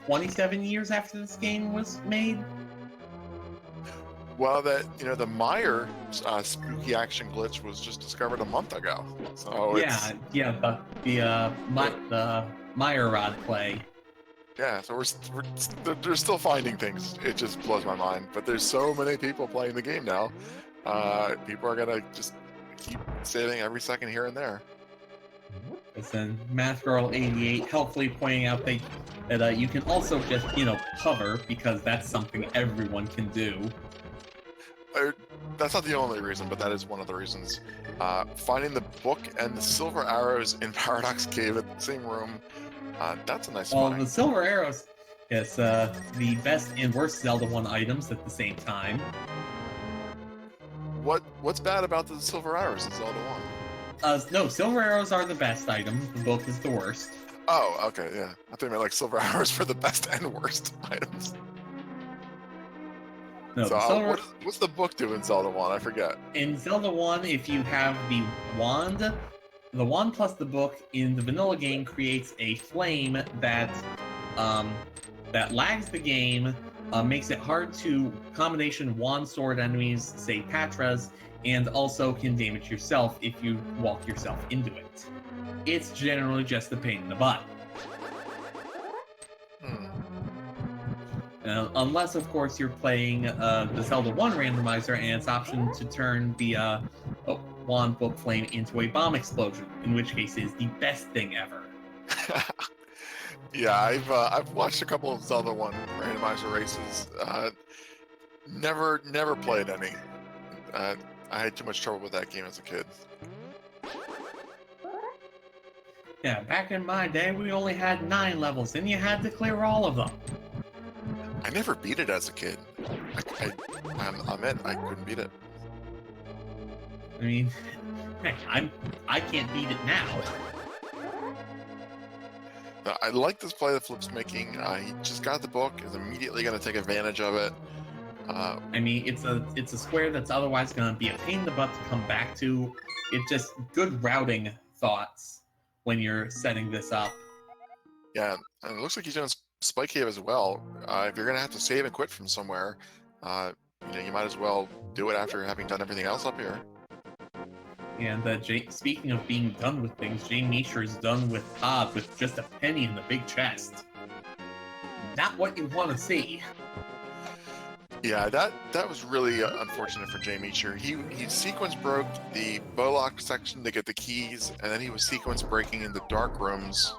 27 years after this game was made? Well, the Meyer spooky action glitch was just discovered a month ago. So the Meyer rod play. Yeah, so they're still finding things. It just blows my mind. But there's so many people playing the game now. People are gonna just keep saving every second here and there. And then Math Girl 88 helpfully pointing out that you can also just hover, because that's something everyone can do. That's not the only reason, but that is one of the reasons. Finding the book and the silver arrows in Paradox Cave at the same room. That's a nice find. The silver arrows is the best and worst Zelda 1 items at the same time. What's bad about the silver arrows in Zelda 1? No, silver arrows are the best item. The book is the worst. Oh, okay, yeah. I think I meant silver arrows for the best and worst items. No, So the silver. what's the book do in Zelda 1? I forget. In Zelda 1, if you have the wand plus the book in the vanilla game creates a flame that lags the game, makes it hard to combination wand sword enemies, say Patras, and also can damage yourself if you walk yourself into it. It's generally just a pain in the butt. Unless, of course, you're playing the Zelda 1 randomizer and it's option to turn the wand book flame into a bomb explosion, in which case it is the best thing ever. Yeah, I've watched a couple of Zelda 1 randomizer races. Never played any. I had too much trouble with that game as a kid. Yeah, back in my day, we only had 9 levels, and you had to clear all of them. I never beat it as a kid. I meant I couldn't beat it. I mean, heck, I can't beat it now. I like this play that Flip's making. He just got the book, is immediately going to take advantage of it. I mean, it's a square that's otherwise going to be a pain in the butt to come back to. It's just good routing thoughts when you're setting this up. Yeah, and it looks like he's doing Spike Cave as well. If you're going to have to save and quit from somewhere, you might as well do it after having done everything else up here. And speaking of being done with things, jmeasher is done with Todd with just a penny in the big chest. Not what you want to see. Yeah, that was really unfortunate for jmeasher. He sequence broke the Bowlock section to get the keys, and then he was sequence breaking in the dark rooms.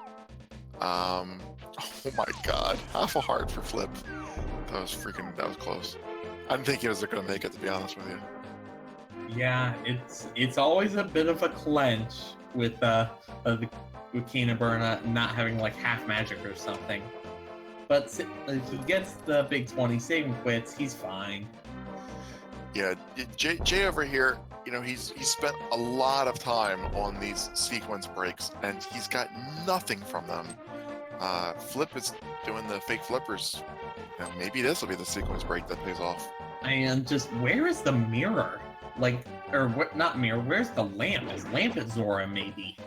Oh my god, half a heart for Flip. That was close. I didn't think he was going to make it, to be honest with you. Yeah, it's always a bit of a clench with Kanaburna not having like half magic or something. But if he gets the big 20 saving quits, he's fine. Yeah, Jay over here, he's spent a lot of time on these sequence breaks, and he's got nothing from them. Flip is doing the fake flippers. Maybe this will be the sequence break that pays off. And just where is the mirror? Not mirror, where's the lamp? Is lamp at Zora, maybe?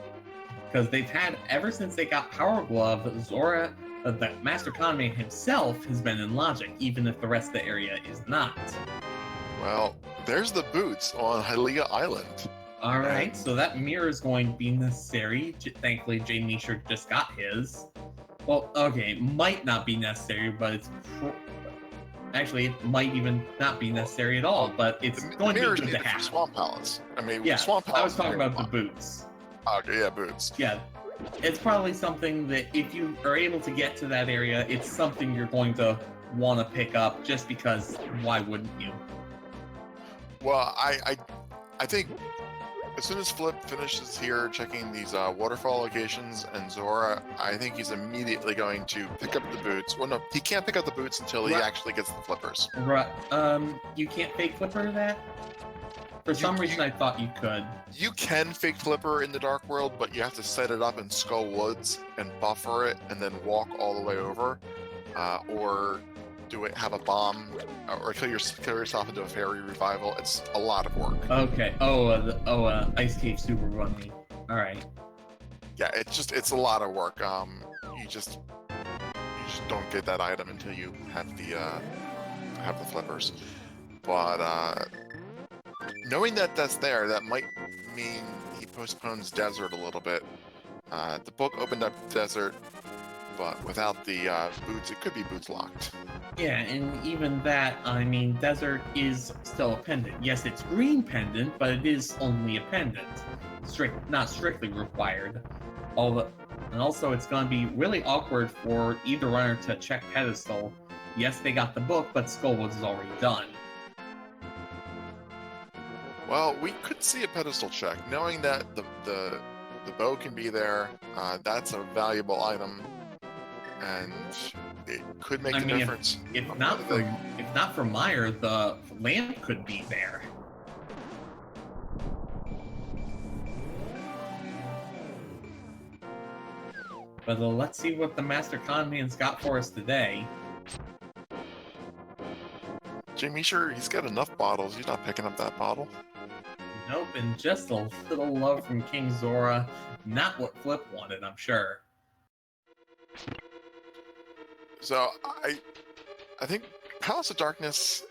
Because they've had, ever since they got Power Glove, Zora, the Master Conman himself, has been in Logic, even if the rest of the area is not. Well, there's the boots on Hylia Island. Alright, so that mirror is going to be necessary. Thankfully, jmeasher just got his. Well, okay, it might not be necessary, but it's... Actually, it might even not be necessary at all, but it's going to be good to have. Swamp Palace. I mean, yeah, Swamp Palace. I was talking about the boots. Okay, yeah, boots. Yeah, it's probably something that if you are able to get to that area, it's something you're going to want to pick up, just because why wouldn't you? Well, I think as soon as Flip finishes here checking these waterfall locations and Zora, I think he's immediately going to pick up the boots. Well, no, he can't pick up the boots until he actually gets the flippers. Right. You can't fake flipper that? For some reason, I thought you could. You can fake flipper in the Dark World, but you have to set it up in Skull Woods and buffer it and then walk all the way over. Or have a bomb, or kill yourself into a fairy revival. It's a lot of work. Okay. Ice Cave Super Bunny. All right. Yeah, it's a lot of work. You just don't get that item until you have the flippers. But knowing that that's there, that might mean he postpones Desert a little bit. The book opened up Desert, but without the boots, it could be boots locked. Yeah, and even that, I mean, Desert is still a pendant. Yes, it's green pendant, but it is only a pendant. Not strictly required. And also, it's going to be really awkward for either runner to check pedestal. Yes, they got the book, but Skullwoods is already done. Well, we could see a pedestal check, knowing that the bow can be there. That's a valuable item, and it could make a difference. If not for Meyer, the lamp could be there. But let's see what the Master Conman's got for us today. jmeasher, he's got enough bottles. He's not picking up that bottle. Nope, and just a little love from King Zora. Not what Flip wanted, I'm sure. So I think Palace of Darkness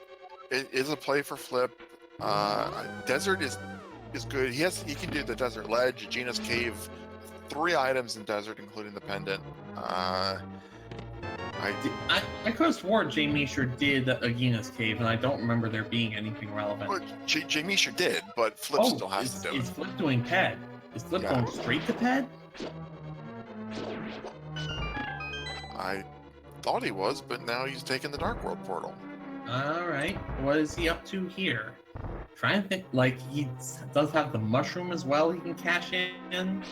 is a play for Flip. Desert is good. He can do the Desert Ledge, Gina's Cave, 3 items in Desert, including the pendant. I could have sworn jmeasher did Agina's Cave, and I don't remember there being anything relevant. Well, jmeasher did, but Flip still has to do it. Is Flip doing Ped? Is Flip going straight to Ped? I thought he was, but now he's taking the Dark World portal. Alright, what is he up to here? Trying to think, like, he does have the mushroom as well he can cash in.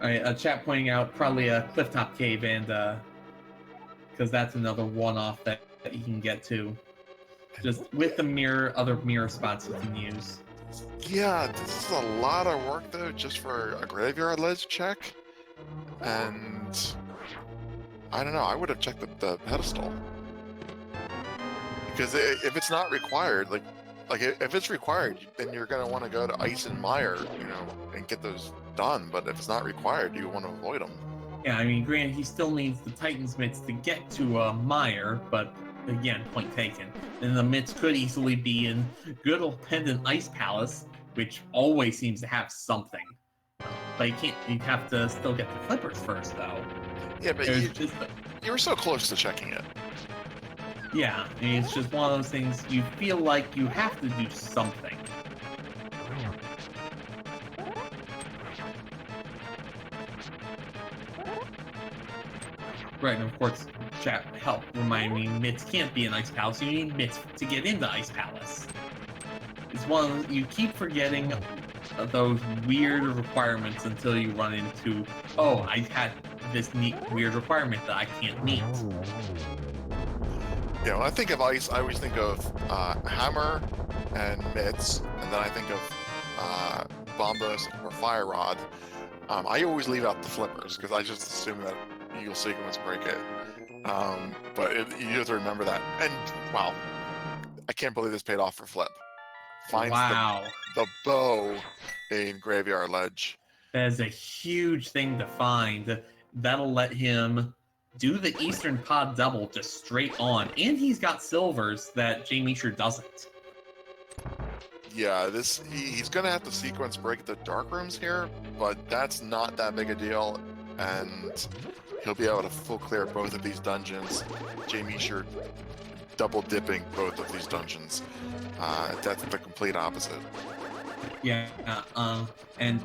Alright, a chat pointing out probably a Clifftop Cave, and because that's another one-off that you can get to. Just with the other mirror spots you can use. Yeah, this is a lot of work though, just for a graveyard ledge check. And I don't know, I would have checked the pedestal. Because if it's not required, like if it's required, then you're gonna want to go to Ice and Mire, and get those done. But if it's not required, you want to avoid them. Yeah, I mean, granted, he still needs the Titan's Mitts to get to Mire, but again, point taken. Then the Mitts could easily be in good old Pendant Ice Palace, which always seems to have something. But you'd have to still get the Flippers first, though. Yeah, but you were so close to checking it. Yeah, I mean, it's just one of those things, you feel like you have to do something. Right, and of course, chat help remind me, Mitts can't be an Ice Palace. You need Mitts to get into Ice Palace. It's one of those, you keep forgetting those weird requirements until you run into, oh, I had this neat weird requirement that I can't meet. Yeah, when I think of Ice, I always think of Hammer and Mitts, and then I think of Bombos or Fire Rod. I always leave out the Flippers, because I just assume that you'll sequence break it. But you have to remember that. And, wow, I can't believe this paid off for Flip. Finds the bow in Graveyard Ledge. That is a huge thing to find. That'll let him do the Eastern Pod double just straight on. And he's got silvers that jmeasher doesn't. Yeah, he's going to have to sequence break the Dark Rooms here, but that's not that big a deal. And he'll be able to full clear both of these dungeons. jmeasher double dipping both of these dungeons. That's the complete opposite. Yeah, and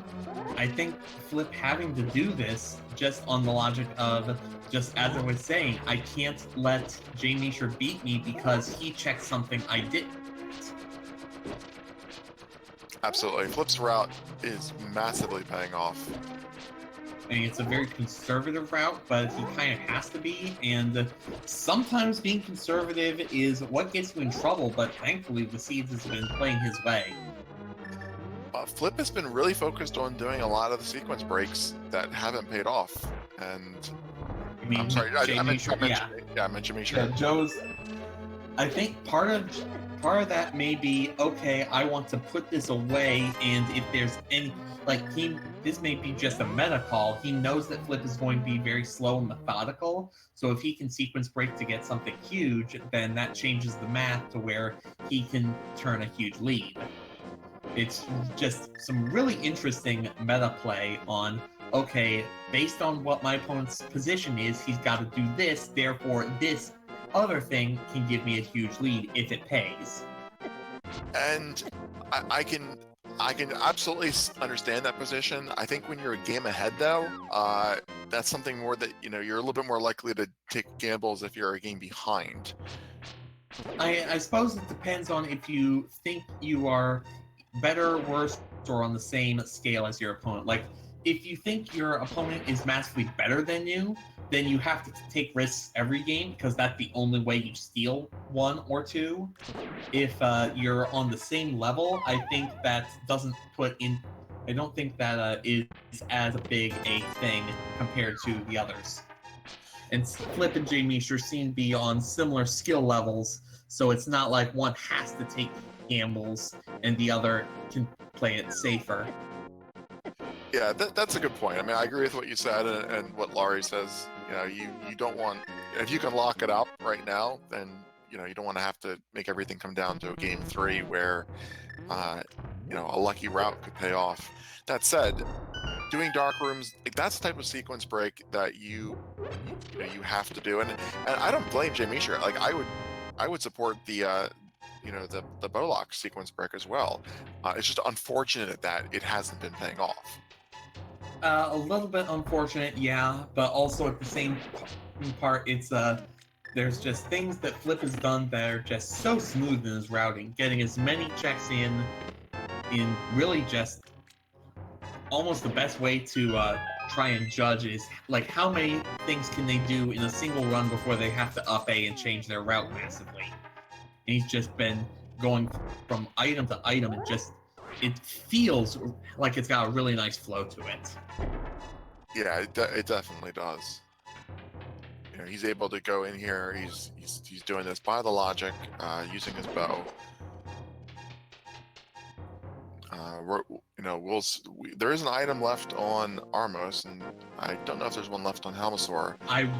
I think Flip having to do this just on the logic of, just as I was saying, I can't let jmeasher beat me because he checked something I didn't. Absolutely. Flip's route is massively paying off. I mean, it's a very conservative route, but he kind of has to be, and sometimes being conservative is what gets you in trouble, but thankfully the Seeds has been playing his way. Flip has been really focused on doing a lot of the sequence breaks that haven't paid off, and I'm sorry, I meant jmeasher. Yeah, Joe's. I think part of that may be, okay, I want to put this away, and if there's any, this may be just a meta call. He knows that Flip is going to be very slow and methodical, so if he can sequence break to get something huge, then that changes the math to where he can turn a huge lead. It's just some really interesting meta play on, okay, based on what my opponent's position is, he's got to do this, therefore this other thing can give me a huge lead if it pays. And I can absolutely understand that position. I think when you're a game ahead, though, that's something more that, you're a little bit more likely to take gambles if you're a game behind. I suppose it depends on if you think you are better, worse, or on the same scale as your opponent. Like, if you think your opponent is massively better than you, then you have to take risks every game, because that's the only way you steal one or two. If you're on the same level, I think that doesn't put in... I don't think that is as big a thing compared to the others. And Flip and jmeasher seem to be on similar skill levels, So it's not like one has to take gambles and the other can play it safer. Yeah, that's a good point. I mean, I agree with what you said and what Laurie says. You know, you don't want, if you can lock it up right now, then you know you don't want to have to make everything come down to a game 3 where you know, a lucky route could pay off. That said, doing dark rooms, like that's the type of sequence break that you have to do, and I don't blame jmeasher. Like I would support the you know, the Bowlock sequence break as well. It's just unfortunate that it hasn't been paying off. A little bit unfortunate, yeah, but also at the same part, it's there's just things that Flip has done that are just so smooth in his routing, getting as many checks in really just almost the best way to try and judge is like how many things can they do in a single run before they have to up A and change their route massively. And he's just been going from item to item and just it feels like it's got a really nice flow to it. Yeah, it definitely does. You know, he's able to go in here. He's doing this by the logic, using his bow. You know, there is an item left on Armos, and I don't know if there's one left on Helmasaur. I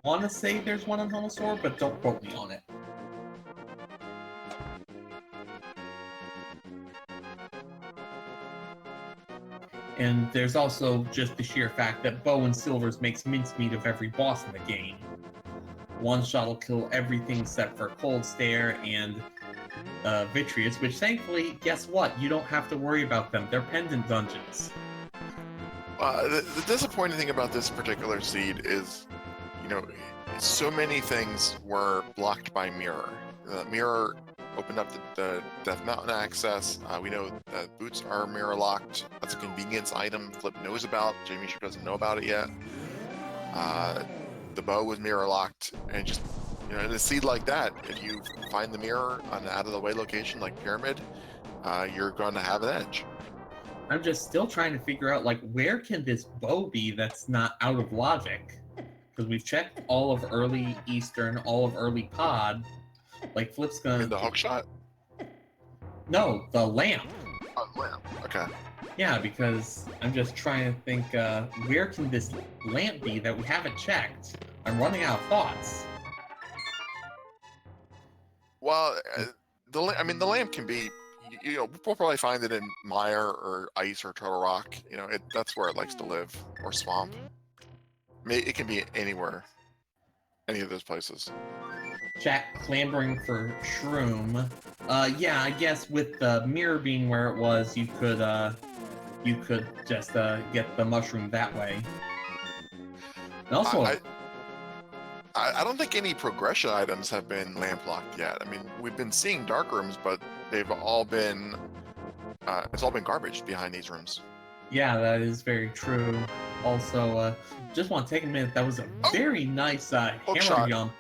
want to say there's one on Helmasaur, but don't quote me on it. And there's also just the sheer fact that Bow and Silvers makes mincemeat of every boss in the game. One shot will kill everything except for Cold Stare and Vitreous, which thankfully, guess what? You don't have to worry about them. They're pendant dungeons. The disappointing thing about this particular seed is, you know, so many things were blocked by Mirror. Mirror opened up the Death Mountain access. We know that boots are mirror locked. That's a convenience item Flip knows about. jmeasher doesn't know about it yet. The bow was mirror locked, and just, you know, in a seed like that, if you find the mirror on an out of the way location like Pyramid, you're going to have an edge. I'm just still trying to figure out, like, where can this bow be that's not out of logic? Because we've checked all of early Eastern, all of early Pod. Like, Flip's gonna... The hook shot? No, the lamp. Oh, lamp. Okay. Yeah, because I'm just trying to think, where can this lamp be that we haven't checked? I'm running out of thoughts. Well, the lamp can be, you know, we'll probably find it in mire or ice or turtle rock. You know, that's where it likes to live, or swamp. It can be anywhere, any of those places. Chat clambering for Shroom. Yeah, I guess with the mirror being where it was, you could just get the mushroom that way. And also, I don't think any progression items have been lamp locked yet. I mean, we've been seeing dark rooms, but they've all been it's all been garbage behind these rooms. Yeah, that is very true. Also, just want to take a minute. That was a very nice hammer shot. jump.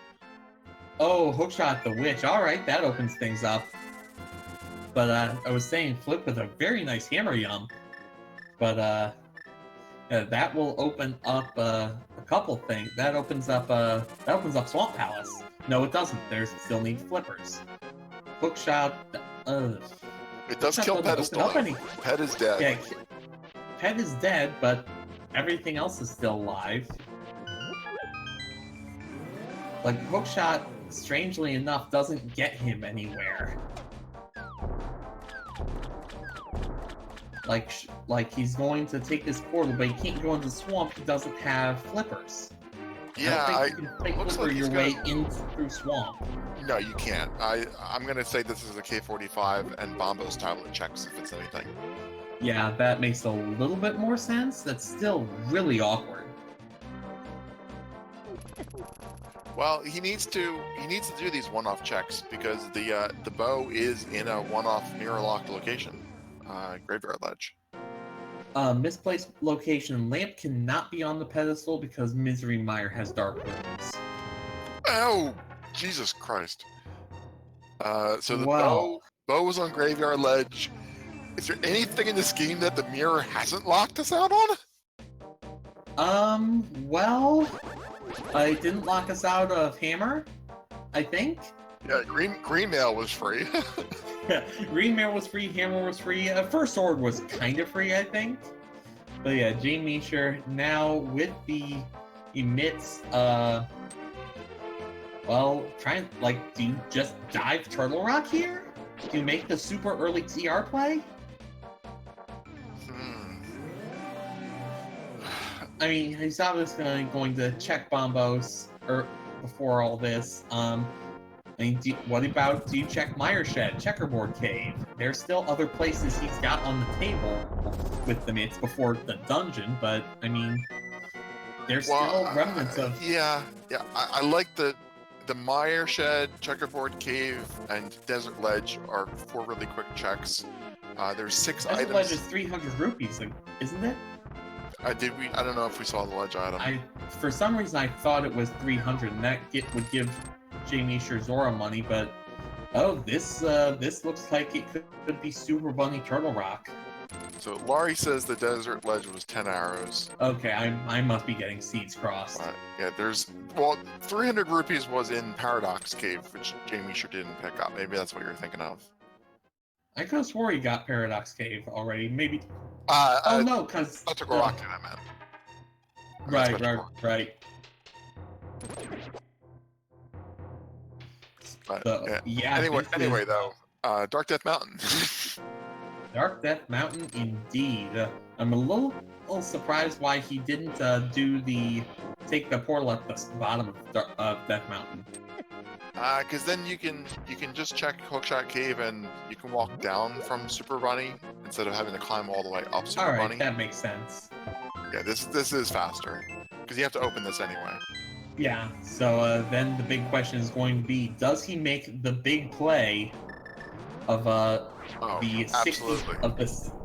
Oh, hookshot the witch. All right, that opens things up. But I was saying Flip with a very nice hammer yum. But that will open up a couple things. That opens up Swamp Palace. No, it doesn't. There's still need flippers. Hookshot. It does kill Pedestal. Ped is dead. Yeah, Ped is dead, but everything else is still alive. Like, hookshot, strangely enough, doesn't get him anywhere. Like he's going to take this portal, but he can't go into the swamp. He doesn't have flippers. Yeah, I don't think you can flipper your way in through swamp. No, you can't. I'm gonna say this is a K45 and Bombo's tablet checks if it's anything. Yeah, that makes a little bit more sense. That's still really awkward. Well, he needs to do these one-off checks because the bow is in a one-off mirror locked location, Graveyard Ledge. Misplaced location. Lamp cannot be on the pedestal because Misery Mire has dark rooms. Oh, Jesus Christ! So the wow. bow was on Graveyard Ledge. Is there anything in this game that the mirror hasn't locked us out on? Well, it didn't lock us out of Hammer, I think. Yeah, green mail was free. Green Mare was free, Hammer was free. First Sword was kind of free, I think. But yeah, jmeasher now with the emits, well, do you just dive Turtle Rock here? Do you make the super early TR play? I mean, he's obviously going to check Bombos before all this. I mean, do you check Mireshed, Checkerboard Cave? There's still other places he's got on the table with the mitts before the dungeon, but I mean, there's still remnants of. Yeah. I like the Mire Shed, Checkerboard Cave, and Desert Ledge are 4 really quick checks. There's 6 Desert items. Ledge is 300 rupees, isn't it? I don't know if we saw the ledge item. For some reason, I thought it was 300, and that would give jmeasher Zora money, but this looks like it could be Super Bunny Turtle Rock. So Laurie says the Desert Ledge was 10 arrows. Okay, I must be getting seeds crossed. Yeah, 300 rupees was in Paradox Cave, which jmeasher didn't pick up. Maybe that's what you're thinking of. I could have swore you got Paradox Cave already. Maybe. No, because. That's a rock I meant. Right. But, yeah. Anyway, though, Dark Death Mountain. Dark Death Mountain, indeed. I'm a little surprised why he didn't take the portal at the bottom of Death Mountain. Because then you can just check Hookshot Cave and you can walk down from Super Bunny instead of having to climb all the way up Super Bunny. That makes sense. Yeah, this is faster because you have to open this anyway. Yeah. So then the big question is going to be: does he make the big play of the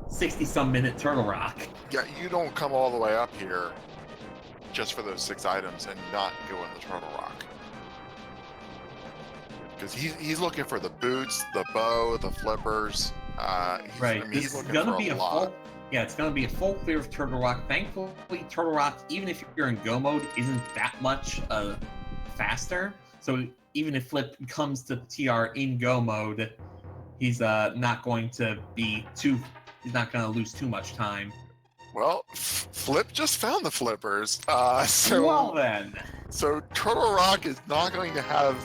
60-some minute Turtle Rock? Yeah, you don't come all the way up here just for those 6 items and not go in the Turtle Rock. Because he's looking for the boots, the bow, the flippers. He's looking for a lot. It's going to be a full clear of Turtle Rock. Thankfully, Turtle Rock, even if you're in Go mode, isn't that much faster. So even if Flip comes to TR in Go mode, he's not going to lose too much time. Well, Flip just found the flippers. Well then. So Turtle Rock is not going to have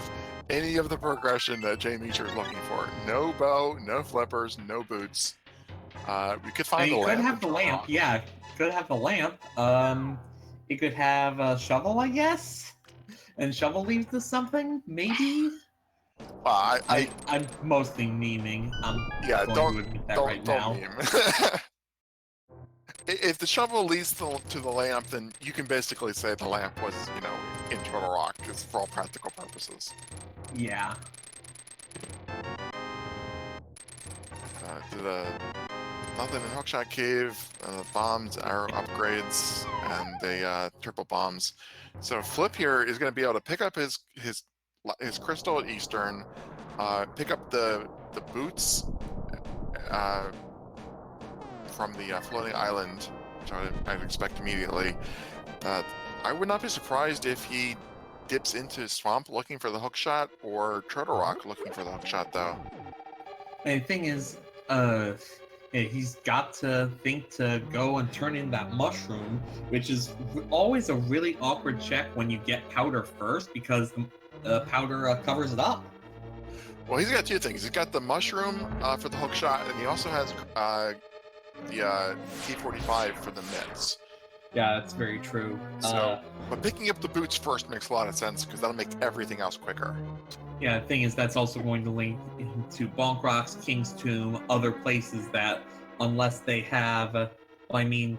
any of the progression that jmeasher is looking for. No bow, no flippers, no boots. We could find the lamp. Could have the lamp, yeah. Could have the lamp. He could have a shovel, I guess. And shovel leads to something, maybe. I'm mostly memeing. Don't admit that right now. Meme. If the shovel leads to the lamp, then you can basically say the lamp was, in Turtle Rock, just for all practical purposes. Yeah. Nothing in Hookshot Cave, bombs, arrow upgrades, and the triple bombs. So Flip here is going to be able to pick up his crystal at Eastern, pick up the boots from the floating island, which I'd expect immediately. I would not be surprised if he dips into Swamp looking for the hookshot or Turtle Rock looking for the hookshot, though. And the thing is, he's got to think to go and turn in that mushroom, which is always a really awkward check when you get powder first, because the powder covers it up. Well, he's got 2 things. He's got the mushroom for the hookshot, and he also has the T45 for the mitts. Yeah, that's very true. But picking up the boots first makes a lot of sense, because that'll make everything else quicker. Yeah, the thing is, that's also going to link into Bonk Rocks, King's Tomb, other places that, unless they have, between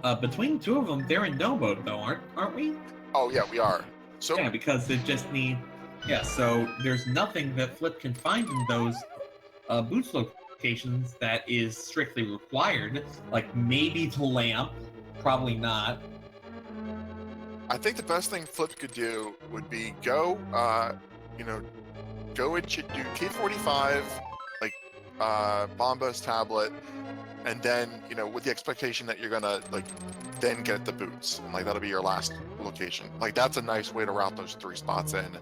the 2 of them, they're in no mode, though, aren't we? Oh, yeah, we are. So yeah, because they just need... Yeah, so there's nothing that Flip can find in those boots locations that is strictly required, like maybe the lamp, probably not. I think the best thing Flip could do would be go and do K45, like Bomba's tablet, and then with the expectation that you're gonna like then get the boots, and like that'll be your last location. Like that's a nice way to route those 3 spots in.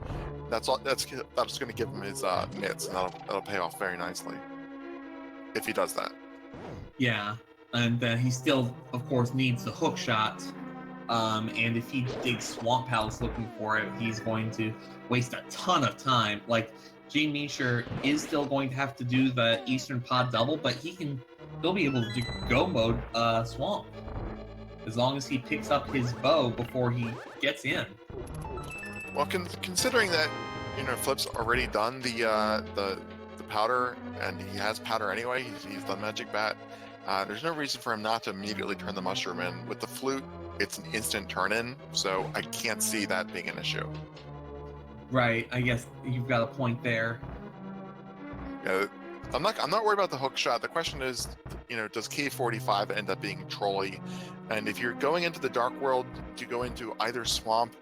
That's all. That's gonna give him his mitts, and that'll pay off very nicely if he does that. Yeah, and he still, of course, needs the hook shot. And if he digs Swamp Palace looking for it, he's going to waste a ton of time. Like, jmeasher is still going to have to do the Eastern Pod double, but he'll be able to do go mode Swamp. As long as he picks up his bow before he gets in. Well, considering that, Flip's already done the powder, and he has powder anyway, he's done Magic Bat, there's no reason for him not to immediately turn the mushroom in. With the flute, it's an instant turn-in, so I can't see that being an issue. Right, I guess you've got a point there. Yeah, I'm not worried about the hook shot. The question is, does K45 end up being trolly? And if you're going into the Dark World to go into either swamp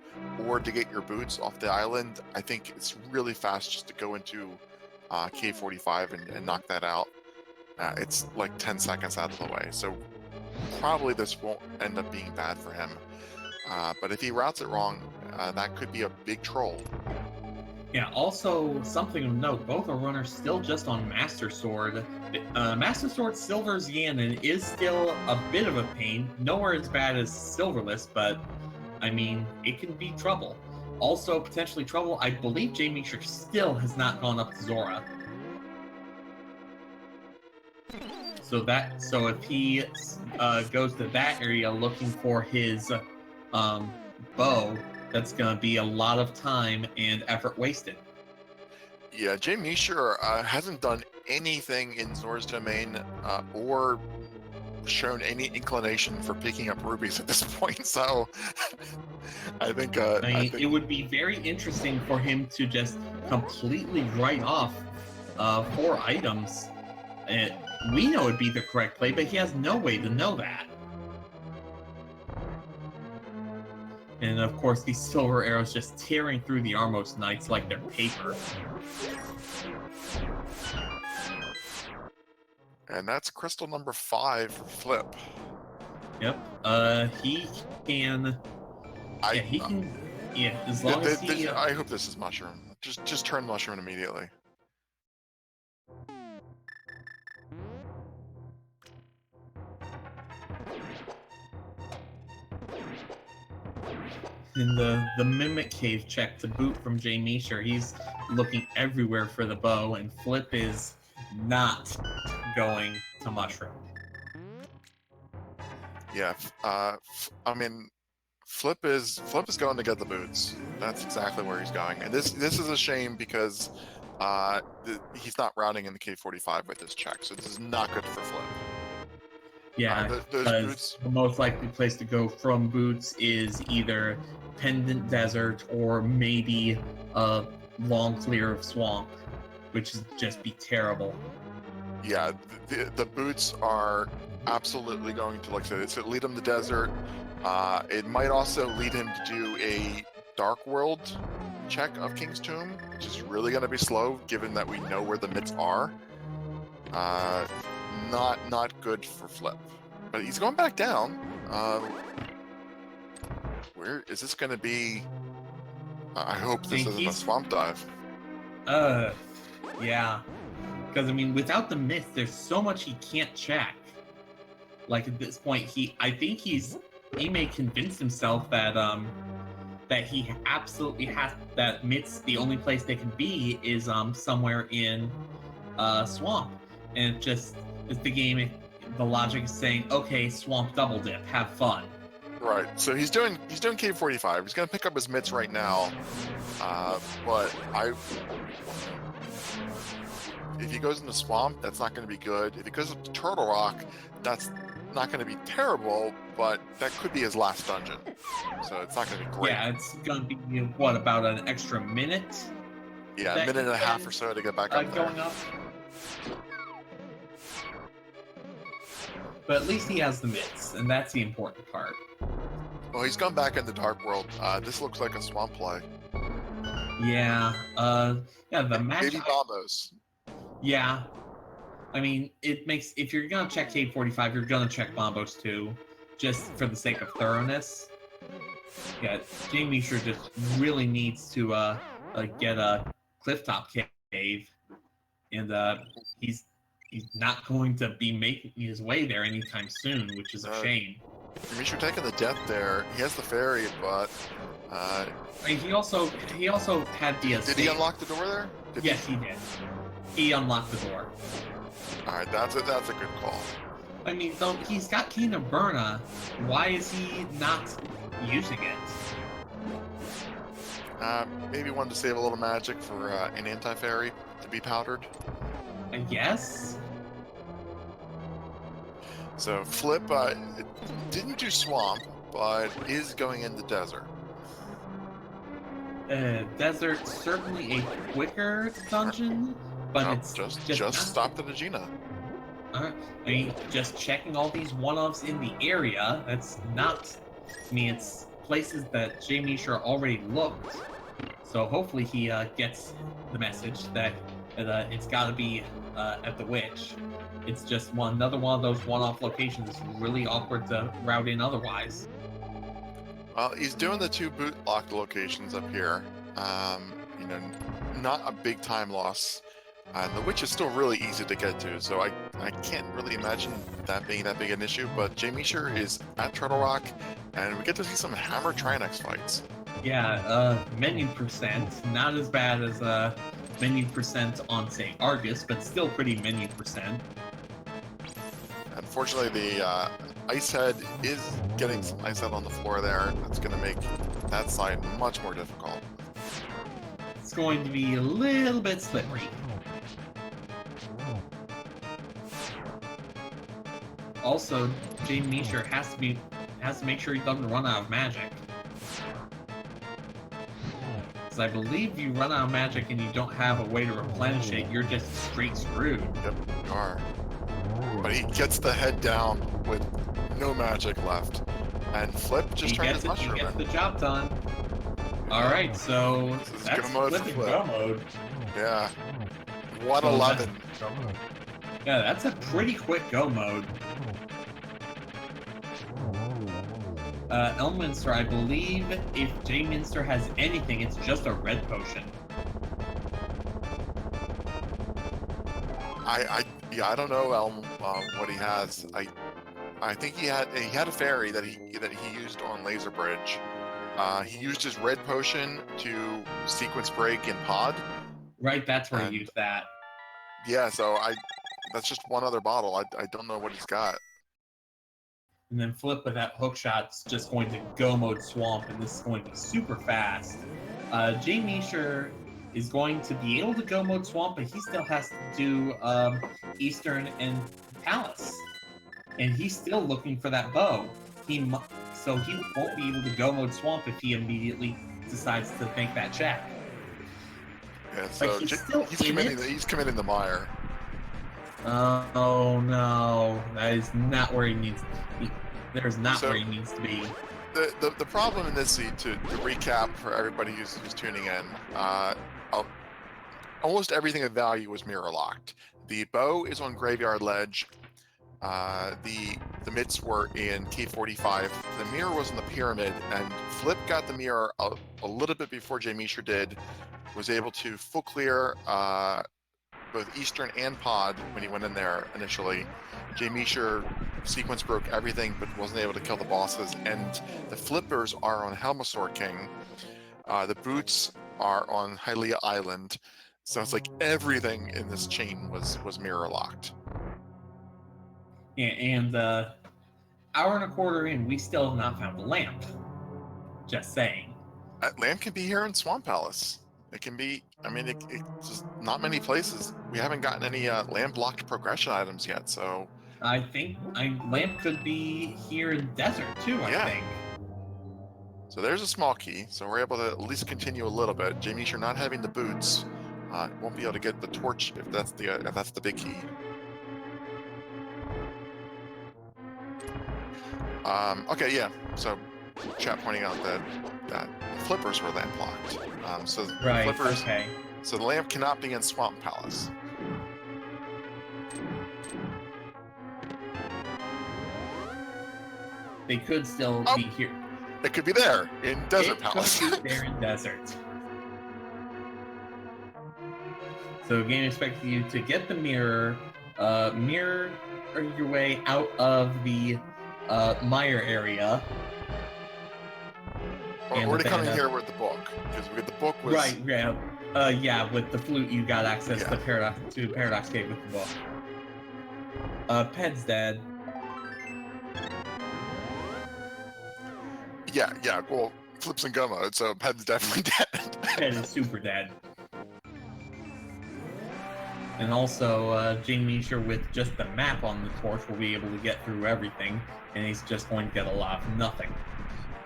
or to get your boots off the island, I think it's really fast just to go into K45 and knock that out. It's like 10 seconds out of the way, so probably this won't end up being bad for him. But if he routes it wrong, that could be a big troll. Yeah, also something of note, both are runners still just on Master Sword. Master Sword Silver's Ganon is still a bit of a pain. Nowhere as bad as Silverless, but I mean, it can be trouble. Also, potentially trouble, I believe jmeasher still has not gone up to Zora. So if he goes to that area looking for his bow, that's going to be a lot of time and effort wasted. Yeah, jmeasher hasn't done anything in Zora's Domain or shown any inclination for picking up rubies at this point, so I think it would be very interesting for him to just completely write off 4 items. We know it'd be the correct play, but he has no way to know that. And of course, these silver arrows just tearing through the Armos Knights like they're paper. And that's crystal number 5 for Flip. Yep. He can. He can. Yeah, as long as he. I hope this is mushroom. Just turn mushroom immediately. In the Mimic Cave check to boot from jmeasher, he's looking everywhere for the bow, and Flip is not going to mushroom. Yeah, I mean, Flip is going to get the boots. That's exactly where he's going, and this is a shame because he's not routing in the K45 with this check, so this is not good for Flip. Yeah, those boots. The most likely place to go from boots is either Pendant Desert or maybe a long clear of swamp, which would just be terrible. Yeah, the boots are absolutely going to, like I said, it's going to lead him to desert. It might also lead him to do a Dark World check of King's Tomb, which is really going to be slow, given that we know where the mitts are. Not good for Flip, but he's going back down. Where is this going to be? I hope this isn't a swamp dive. Yeah, because I mean, without the myth, there's so much he can't check. Like at this point, I think he may convince himself that that he absolutely has that myth's the only place they can be is somewhere in swamp, and it's the game. The logic is saying, okay, swamp double dip, have fun. Right. So he's doing K45. He's gonna pick up his mitts right now. But if he goes in the swamp, that's not going to be good. If he goes up to Turtle Rock, that's not going to be terrible, but that could be his last dungeon. So it's not going to be great. Yeah, it's going to be, what, about an extra minute? Yeah, a minute and a half or so to get back up there. Going up. But at least he has the mitts, and that's the important part. Well, he's gone back in the Dark World. This looks like a swamp play. Yeah, the match... Baby Bombos. Yeah. I mean, it makes if you're gonna check K45, you're gonna check Bombos too, just for the sake of thoroughness. Yeah, jmeasher just really needs to get a clifftop cave, and he's not going to be making his way there anytime soon, which is a shame. jmeasher taking the death there. He has the fairy, but I mean, he also had the. Did he unlock the door there? Yes, he did. He unlocked the door. All right, that's a good call. I mean, though he's got Keen of Burna, why is he not using it? Maybe wanted to save a little magic for an anti-fairy to be powdered. I guess. So Flip didn't do swamp, but is going into desert. Desert certainly a quicker dungeon, but No, it's just stopped at Agena. I mean, just checking all these one-offs in the area. That's not. I mean, it's places that jmeasher already looked. So hopefully he gets the message that it's got to be at the witch. It's just another one of those one-off locations. It's really awkward to route in otherwise. Well, he's doing the 2 boot locked locations up here. You know, not a big time loss. The witch is still really easy to get to, so I can't really imagine that being that big an issue. But jmeasher is at Turtle Rock, and we get to see some Hammer Trinex fights. Yeah, menu percent, not as bad as menu percent on, say, Argus, but still pretty menu percent. Unfortunately, the Ice Head is getting some Ice Head on the floor there. That's going to make that side much more difficult. It's going to be a little bit slippery. Also, jmeasher has to make sure he doesn't run out of magic. Because I believe you run out of magic and you don't have a way to replenish it, you're just straight screwed. Yep, you are. But he gets the head down with no magic left. And Flip just turned his mushroom He gets in. the job done. Alright, so that's go mode Flip for and Flip. go mode. Yeah. 111. Yeah, that's a pretty quick go mode. Elminster, I believe if jmeasher has anything, it's just a red potion. I don't know what he has. I think he had a fairy that he used on Laser Bridge. He used his red potion to sequence break in pod. Right, that's where he used that. Yeah, so that's just one other bottle. I don't know what he's got. And then Flip with that hook shot's just going to go mode swamp, and this is going to be super fast. jmeasher is going to be able to go mode swamp, but he still has to do Eastern and Palace. And he's still looking for that bow. So he won't be able to go mode swamp if he immediately decides to make that check. Yeah, so he's committing the mire. Oh no, that is not where he needs to be. There's not where he needs to be. The problem in this seed, to recap for everybody who's tuning in, almost everything of value was mirror locked. The bow is on Graveyard Ledge. The mitts were in K45. The mirror was in the pyramid, and Flip got the mirror a little bit before jmeasher did. Was able to full clear both Eastern and Pod when he went in there initially. jmeasher sequence broke everything, but wasn't able to kill the bosses. And the flippers are on Helmasaur King. The boots are on Hylia Island. So it's like everything in this chain was mirror locked. Yeah, and hour and a quarter in, we still have not found a lamp. Just saying. That lamp can be here in Swamp Palace. It can be, I mean, it's just not many places. We haven't gotten any lamp-locked progression items yet, so... I think lamp could be here in Desert, too, I think. So there's a small key, so we're able to at least continue a little bit. jmeasher not having the boots won't be able to get the torch if that's the big key. Okay, yeah, so chat pointing out that the flippers were lamp locked. So right, flippers, okay. So the lamp cannot be in Swamp Palace. They could still be here. It could be there in Desert Palace. It could be there in Desert. So game expects you to get the mirror, mirror your way out of the mire area. Or to come in here with the book, because the book was right. Yeah. With the flute, you got access to Paradox Cave with the book. Ped's dead. Yeah. Well, Flip's in go mode, so Ped's definitely dead. Ped is super dead. And also, jmeasher with just the map on the torch will be able to get through everything, and he's just going to get a lot of nothing.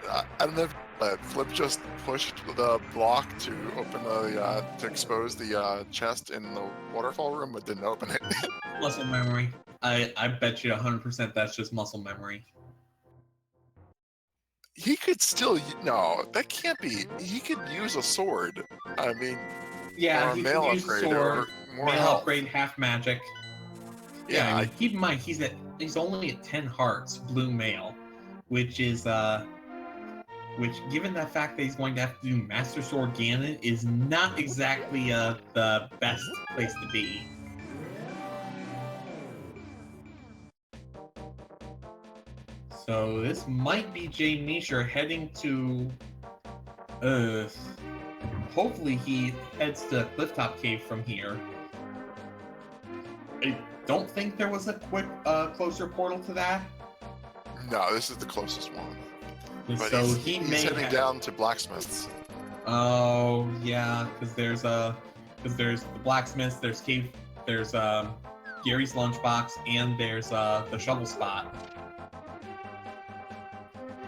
I don't know if Flip just pushed the block to open the to expose the chest in the waterfall room, but didn't open it. Muscle memory. I bet you 100% that's just muscle memory. He could still that can't be. He could use a sword. I mean, yeah, or a he mail can use upgrade sword, or more mail health. upgrade, half magic. Yeah, I mean, keep in mind he's only at 10 hearts, blue mail, which given the fact that he's going to have to do Master Sword Ganon is not exactly the best place to be. So this might be jmeasher heading to hopefully he heads to Clifftop Cave from here. I don't think there was a quick closer portal to that. No, this is the closest one. But so he's heading down to blacksmiths. Oh yeah, because there's the blacksmiths, there's cave, there's Gary's lunchbox, and there's the shovel spot.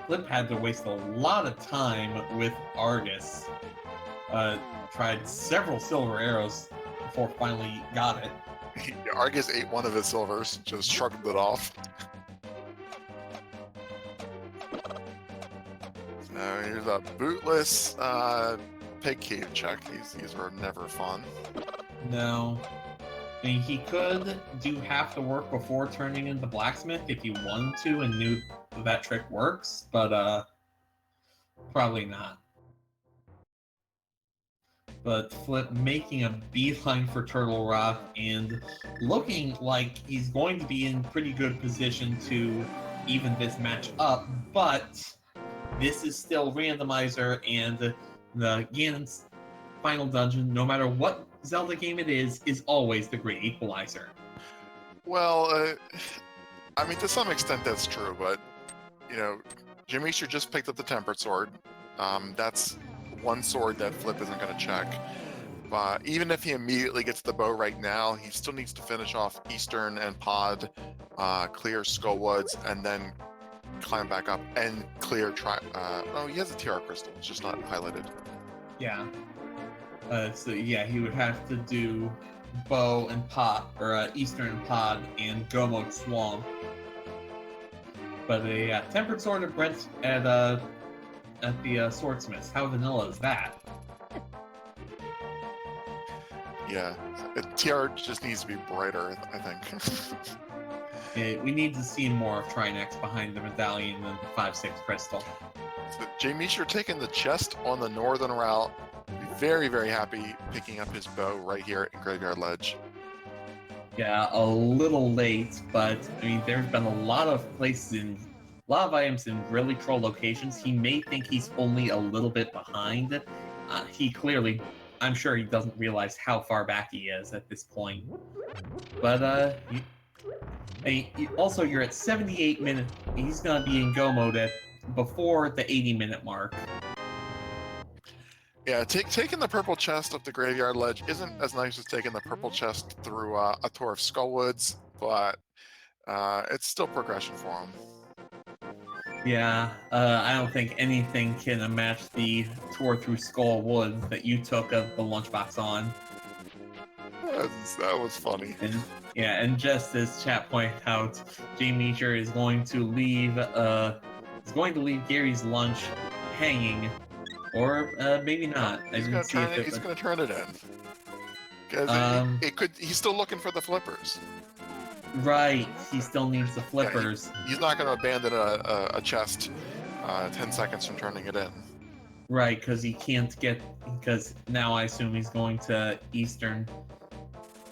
Flip had to waste a lot of time with Argus. Tried several silver arrows before finally got it. Argus ate one of his silvers, just shrugged it off. So here's a bootless pig cave check. These were never fun. No. I mean, he could do half the work before turning into blacksmith if he wanted to and knew that trick works, but probably not. But Flip making a beeline for Turtle Rock and looking like he's going to be in pretty good position to even this match up, but this is still Randomizer, and the Ganon's final dungeon, no matter what Zelda game it is always the Great Equalizer. Well, I mean, to some extent that's true, but, jmeasher just picked up the Tempered Sword. That's one sword that Flip isn't going to check. But even if he immediately gets the bow right now, he still needs to finish off Eastern and Pod, clear Skullwoods, and then climb back up and clear he has a TR crystal, it's just not highlighted. Yeah. So yeah, he would have to do bow and pot, or Eastern and Pod, and Gomo Swamp. But a Tempered Sword at Brent at the Swordsmiths. How vanilla is that? Yeah, TR just needs to be brighter, I think. We need to see more of Trinex behind the medallion than the 5-6 crystal. So jmeasher taking the chest on the northern route. Very, very happy picking up his bow right here in Graveyard Ledge. Yeah, a little late, but I mean, there's been a lot of items in really troll locations. He may think he's only a little bit behind. He clearly, I'm sure he doesn't realize how far back he is at this point. But also, you're at 78 minutes. He's gonna be in go mode before the 80-minute mark. Yeah, taking the purple chest up the Graveyard Ledge isn't as nice as taking the purple chest through a tour of Skullwoods, but it's still progression for him. Yeah, I don't think anything can match the tour through Skullwoods that you took of the lunchbox on. That was funny. And just as chat pointed out, jmeasher is going to leave Gary's lunch hanging. Or maybe not. He's gonna turn it in. Because he's still looking for the flippers. Right, he still needs the flippers. He's not going to abandon a chest 10 seconds from turning it in. Right, because he can't get. Because now I assume he's going to Eastern.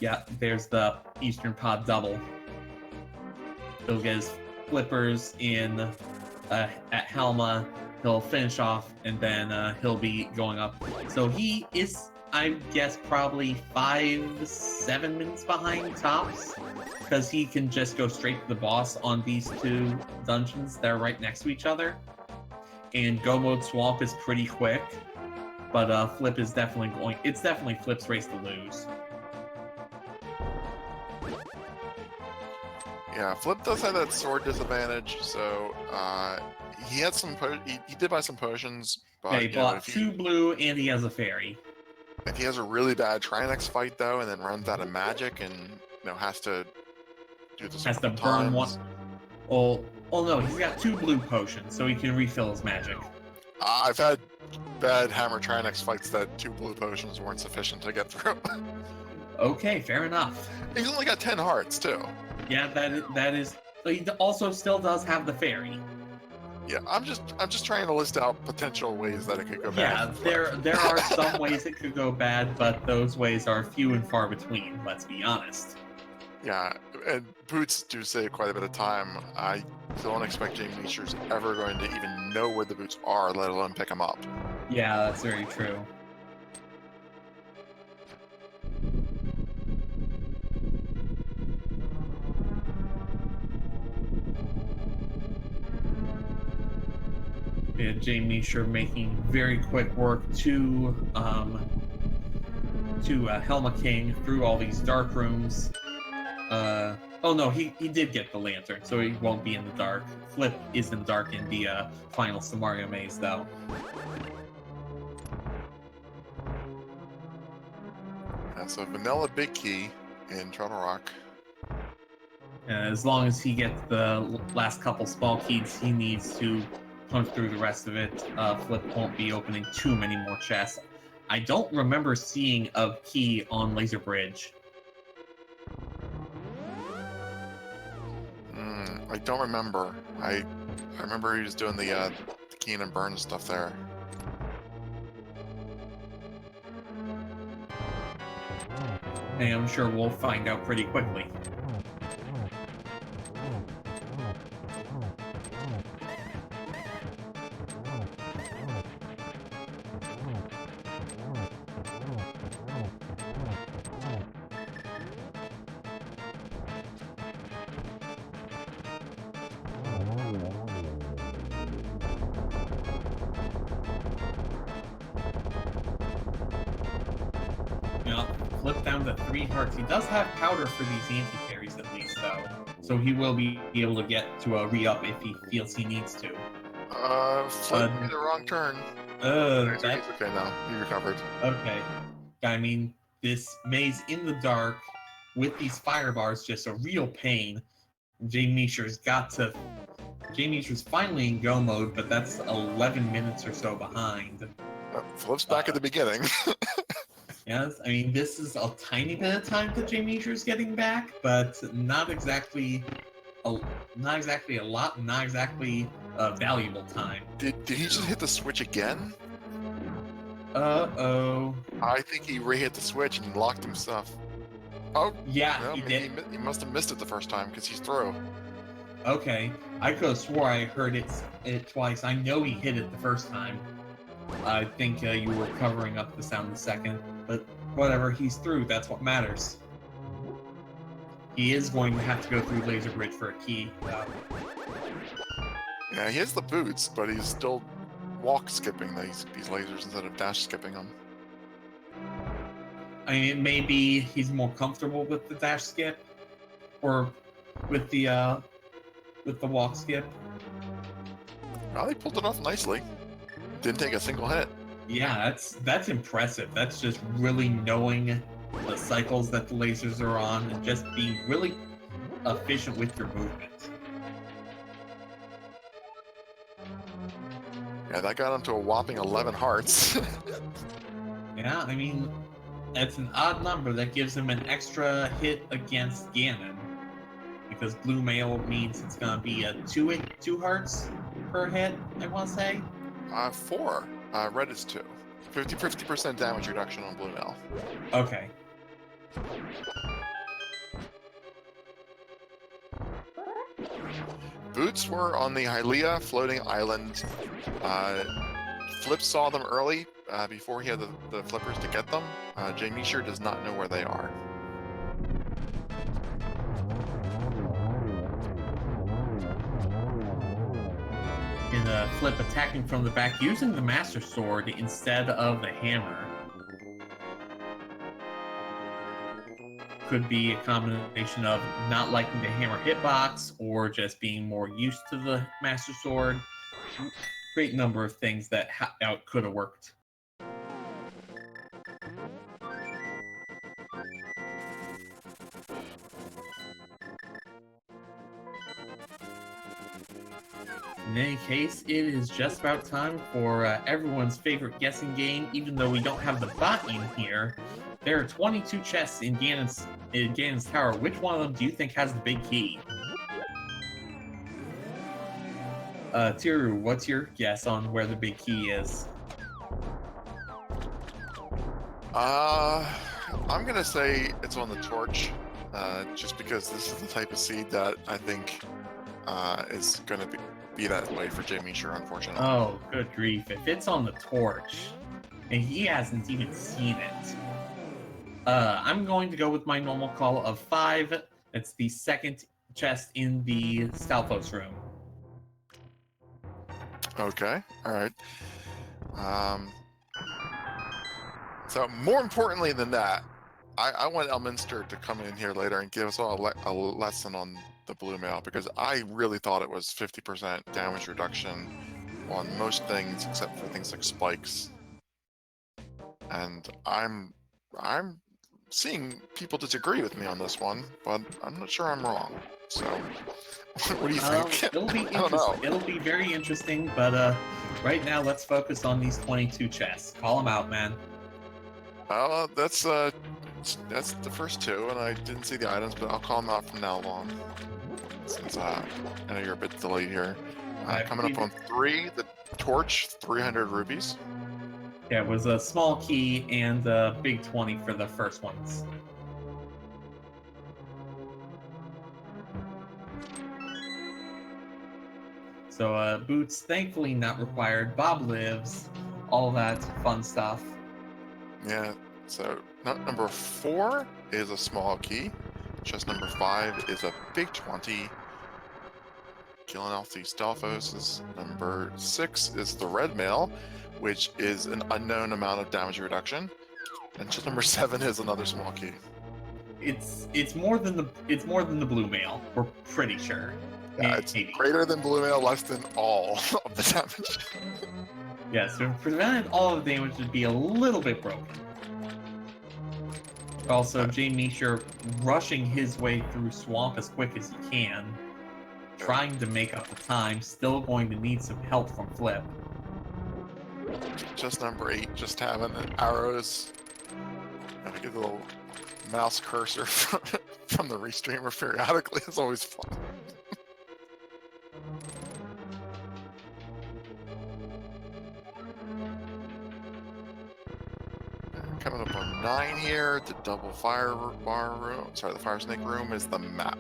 Yeah, there's the Eastern Pod double. He'll get his flippers in at Helma. He'll finish off, and then he'll be going up. So he is, I guess, probably 5-7 minutes behind tops, because he can just go straight to the boss on these two dungeons that are right next to each other. And Go Mode Swamp is pretty quick, but Flip is definitely going. It's definitely Flip's race to lose. Yeah, Flip does have that sword disadvantage, so he had some. He did buy some potions, but Yeah, he bought 2 blue, and he has a fairy. If he has a really bad Trinex fight though, and then runs out of magic, and has to do this, has to burn one. Oh no, he's got 2 blue potions, so he can refill his magic. I've had bad Hammer Trinex fights that 2 blue potions weren't sufficient to get through. Okay, fair enough. He's only got 10 hearts too. Yeah, that is. But he also still does have the fairy. Yeah, I'm just trying to list out potential ways that it could go bad. Yeah, there are some ways it could go bad, but those ways are few and far between. Let's be honest. Yeah, and boots do save quite a bit of time. I don't expect jmeasher's ever going to even know where the boots are, let alone pick them up. Yeah, that's very true. Yeah, jmeasher making very quick work to Helma King through all these dark rooms. Oh no, he did get the lantern, so he won't be in the dark. Flip is in the dark in the final Samario maze, though. Yeah, so vanilla big key in Turtle Rock. As long as he gets the last couple small keys he needs to punch through the rest of it, Flip won't be opening too many more chests. I don't remember seeing a key on Laser Bridge. I don't remember. I remember he was doing the Keen and Burn stuff there. And I'm sure we'll find out pretty quickly. Flip down to 3 hearts. He does have powder for these anti-parries at least, though. So he will be able to get to a re-up if he feels he needs to. Flip made the wrong turn. That's okay now. He recovered. Okay. I mean, this maze in the dark with these fire bars, just a real pain. jmeasher's finally in go mode, but that's 11 minutes or so behind. Flip's back at the beginning. Yes, I mean, this is a tiny bit of time that jmeasher's getting back, but not exactly a lot, not exactly valuable time. Did he just hit the switch again? Uh-oh. I think he re-hit the switch and locked himself. Oh, yeah, well, he did. He must have missed it the first time because he's through. Okay, I could have swore I heard it twice. I know he hit it the first time. I think you were covering up the sound the second, but whatever, he's through. That's what matters. He is going to have to go through Laser Bridge for a key, though. Yeah, he has the boots, but he's still walk skipping these lasers instead of dash skipping them. I mean, maybe he's more comfortable with the dash skip, or with the walk skip. Well, he pulled it off nicely. Didn't take a single hit. Yeah, that's impressive. That's just really knowing the cycles that the lasers are on and just being really efficient with your movement. Yeah, that got him to a whopping 11 hearts. Yeah, I mean, it's an odd number that gives him an extra hit against Ganon. because blue mail means it's gonna be a two hearts per hit. I want to say. 4. Red is 2. 50% damage reduction on blue mail. Okay. Boots were on the Hylia floating island. Flip saw them early before he had the flippers to get them. jmeasher does not know where they are. In Flip attacking from the back using the Master Sword instead of the hammer. Could be a combination of not liking the hammer hitbox or just being more used to the Master Sword. Great number of things that could have worked. In any case, it is just about time for everyone's favorite guessing game. Even though we don't have the bot in here, there are 22 chests in Ganon's tower. Which one of them do you think has the big key? Tiru, what's your guess on where the big key is? I'm gonna say it's on the torch, just because this is the type of seed that I think is gonna be that way for jmeasher, unfortunately. Oh, good grief. If it's on the torch, and he hasn't even seen it, I'm going to go with my normal call of 5. It's the second chest in the Stalfos room. Okay, alright. So more importantly than that, I want Elminster to come in here later and give us all a lesson on the blue mail, because I really thought it was 50% damage reduction on most things except for things like spikes. And I'm seeing people disagree with me on this one, but I'm not sure I'm wrong. So what do you think? It'll be interesting. It'll be very interesting, but right now let's focus on these 22 chests. Call them out, man. That's the first 2, and I didn't see the items, but I'll call them out from now on, since I know you're a bit delayed here. Coming up on 3, the torch, 300 rubies. Yeah, it was a small key and a big 20 for the first ones. So boots, thankfully not required. Bob lives, all that fun stuff. Yeah, so number 4 is a small key. Chest number 5 is a big 20. Killing off the Stalfos. Number 6 is the red mail, which is an unknown amount of damage reduction. And chest number 7 is another small key. It's more than the blue mail. We're pretty sure. Yeah, it's greater than blue mail, less than all of the damage. Yeah, so if prevented all of the damage would be a little bit broken. Also, jmeasher rushing his way through swamp as quick as he can, trying to make up the time, still going to need some help from Flip. Just number 8, just having arrows. And we get a little mouse cursor from the restreamer periodically. It's always fun. Coming up on 9 here, the double fire bar room. Sorry, the fire snake room is the map.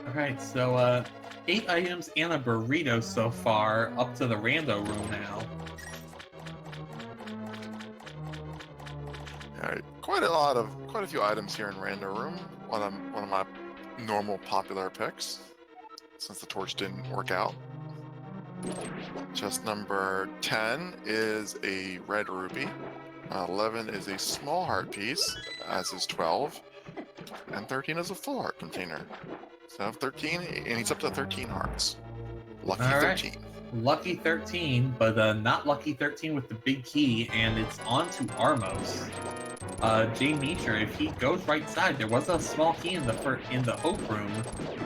Alright, so 8 items and a burrito so far, up to the rando room now. Alright, quite a few items here in rando room. One of my normal popular picks, since the torch didn't work out. Chest number 10 is a red ruby. 11 is a small heart piece, as is 12. And 13 is a full heart container. So 13, and he's up to 13 hearts. Lucky 13. Lucky 13, but not lucky 13 with the big key, and it's on to Armos. jmeasher, if he goes right side, there was a small key in the hope room,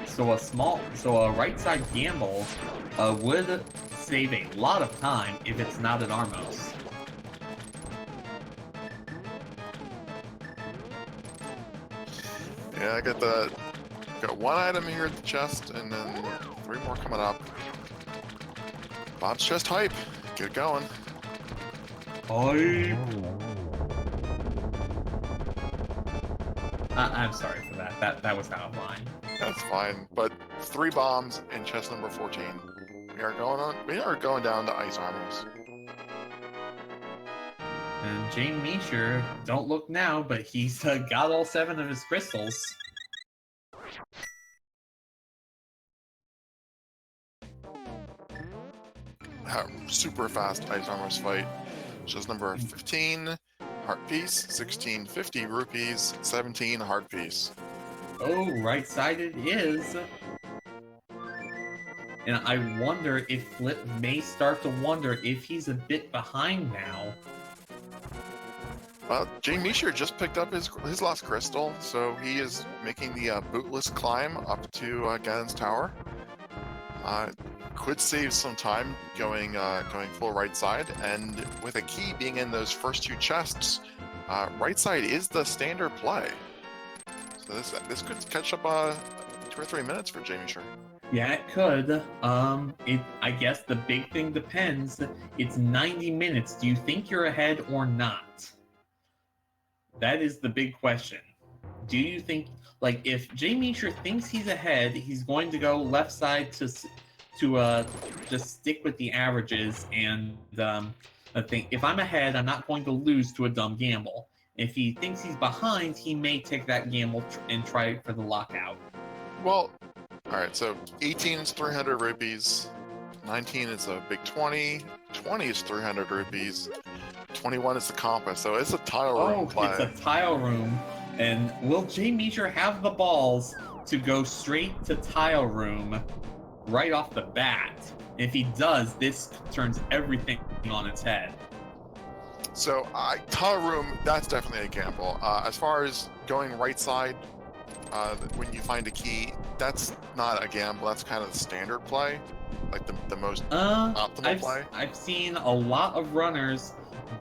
so a right side gamble would save a lot of time if it's not an Armos. Yeah, I get the got one item here at the chest, and then 3 more coming up. Bob's chest hype. Get it going. I'm sorry for that. That was out of line. That's fine. But 3 bombs in chest number 14. We are going down to ice armors. And jmeasher, don't look now, but he's got all 7 of his crystals. Super fast ice armors fight. Chest number 15, heart piece, 16, 50 rupees, 17, heart piece. Oh, right side it is. And I wonder if Flip may start to wonder if he's a bit behind now. Well, jmeasher just picked up his last crystal, so he is making the bootless climb up to Ganon's tower. Could save some time going full right side, and with a key being in those first 2 chests, right side is the standard play. So this could catch up 2 or 3 minutes for jmeasher. Yeah, it could. I guess the big thing depends. It's 90 minutes. Do you think you're ahead or not? That is the big question. Do you think, like, if jmeasher thinks he's ahead, he's going to go left side to just stick with the averages and I think if I'm ahead, I'm not going to lose to a dumb gamble. If he thinks he's behind, he may take that gamble and try for the lockout. Well, all right. So 18 is 300 rupees. 19 is a big 20. 20 is 300 rupees. 21 is the compass. So it's a tile room play. It's a tile room. And will jmeasher have the balls to go straight to tile room right off the bat? If he does, this turns everything on its head. So, tile room, that's definitely a gamble. As far as going right side, when you find a key, that's not a gamble. That's kind of the standard play, like the most optimal play. I've seen a lot of runners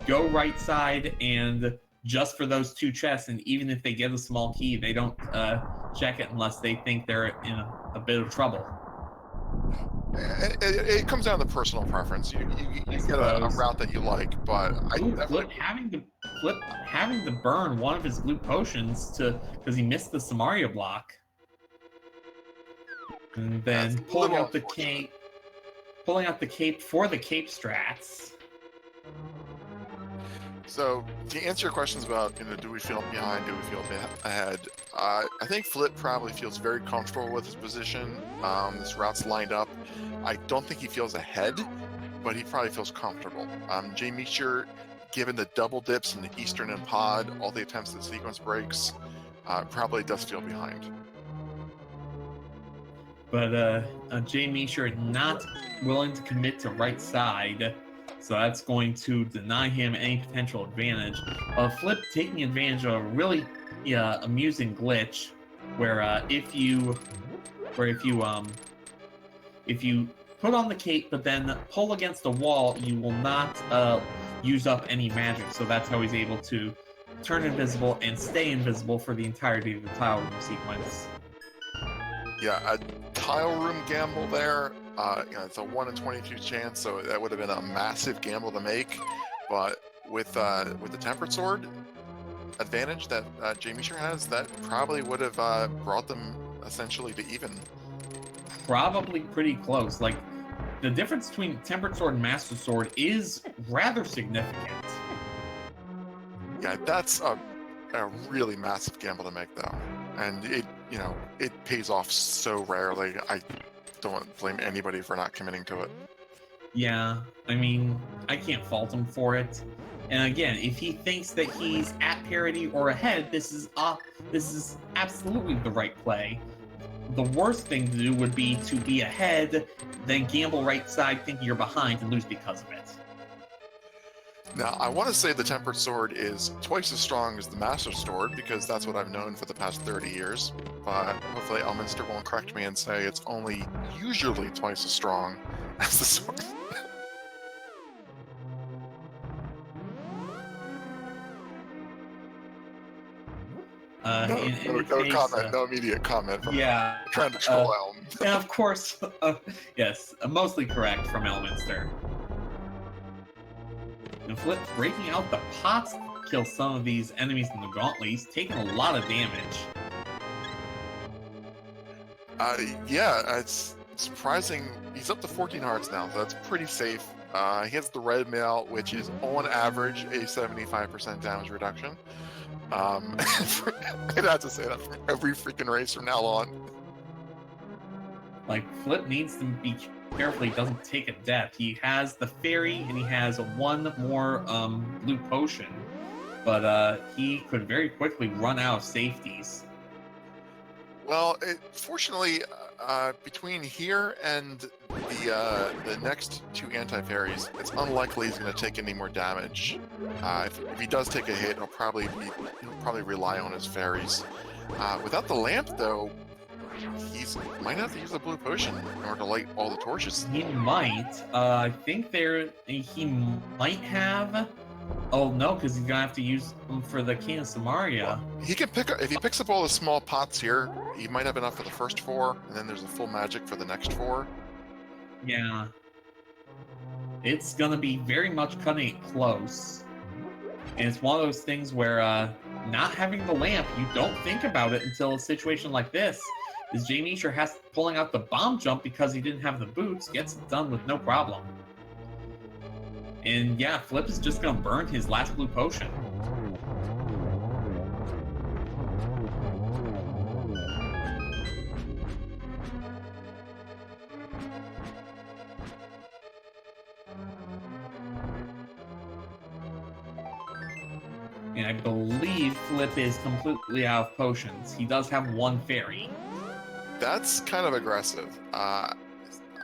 go right side and just for those 2 chests, and even if they get a small key, they don't check it unless they think they're in a bit of trouble. It comes down to personal preference. You get a route that you like, but Flip having to burn one of his blue potions because he missed the Samaria block, and then pulling out the cape for the cape strats. So to answer your questions about, do we feel behind, do we feel ahead? I think Flip probably feels very comfortable with his position. This route's lined up. I don't think he feels ahead, but he probably feels comfortable. jmeasher, given the double dips in the Eastern and Pod, all the attempts at sequence breaks, probably does feel behind. But jmeasher not willing to commit to right side. So that's going to deny him any potential advantage. Flip taking advantage of a really amusing glitch, where if you put on the cape but then pull against a wall, you will not use up any magic. So that's how he's able to turn invisible and stay invisible for the entirety of the tile room sequence. Yeah, a tile room gamble there. It's a 1 in 22 chance, so that would have been a massive gamble to make. But with the tempered sword advantage that jmeasher has, that probably would have brought them essentially to even. Probably pretty close. Like, the difference between tempered sword and master sword is rather significant. Yeah, that's a really massive gamble to make, though, and it pays off so rarely. I don't blame anybody for not committing to it. Yeah, I mean, I can't fault him for it. And again, if he thinks that he's at parity or ahead, this is absolutely the right play. The worst thing to do would be to be ahead, then gamble right side thinking you're behind and lose because of it. Now, I want to say the tempered sword is twice as strong as the master sword, because that's what I've known for the past 30 years. But hopefully Elminster won't correct me and say it's only usually twice as strong as the sword. No, In no, any no case, comment, no immediate comment from yeah, trying to troll Elm. and of course, yes, mostly correct from Elminster. And Flip breaking out the pots kills some of these enemies in the gauntlet. He's taking a lot of damage. Yeah, it's surprising. He's up to 14 hearts now, so that's pretty safe. He has the red mail, which is on average a 75% damage reduction. I'd have to say that for every freaking race from now on. Like, Flip needs to be careful he doesn't take a death. He has the fairy and he has one more blue potion, but he could very quickly run out of safeties. Well, fortunately, between here and the next two anti-fairies, it's unlikely he's going to take any more damage. If he does take a hit, he'll probably rely on his fairies. Without the lamp, though, might have to use a blue potion in order to light all the torches. He might. I think he might have. Oh no, because he's gonna have to use them for the King of Samaria. Well, he can if he picks up all the small pots here, he might have enough for the first 4, and then there's a full magic for the next 4. Yeah. It's gonna be very much cutting it close. And it's one of those things where not having the lamp, you don't think about it until a situation like this. Is jmeasher pulling out the bomb jump because he didn't have the boots, gets it done with no problem. And yeah, Flip is just gonna burn his last blue potion. And I believe Flip is completely out of potions. He does have one fairy. That's kind of aggressive.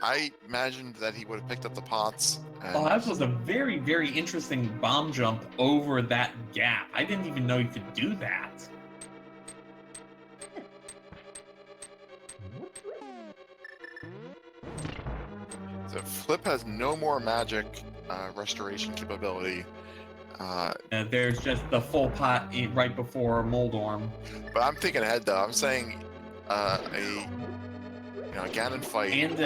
I imagined that he would have picked up the pots. Oh, that was a very, very interesting bomb jump over that gap. I didn't even know you could do that. So Flip has no more magic restoration capability. There's just the full pot right before Moldorm. But I'm thinking ahead, though. I'm saying a Ganon fight. And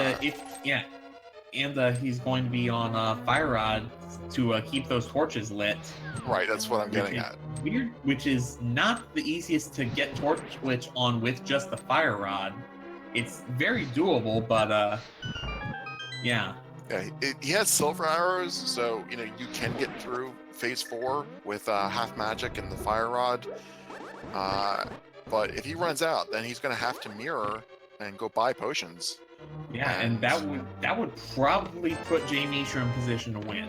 he's going to be on Fire Rod to keep those torches lit. Right, that's what I'm getting at. Weird, which is not the easiest to get torch switch on with just the Fire Rod. It's very doable, but yeah. Yeah, he has silver arrows, so you can get through phase 4 with half magic and the Fire Rod. But if he runs out, then he's going to have to mirror and go buy potions. Yeah, and that would probably put jmeasher in position to win.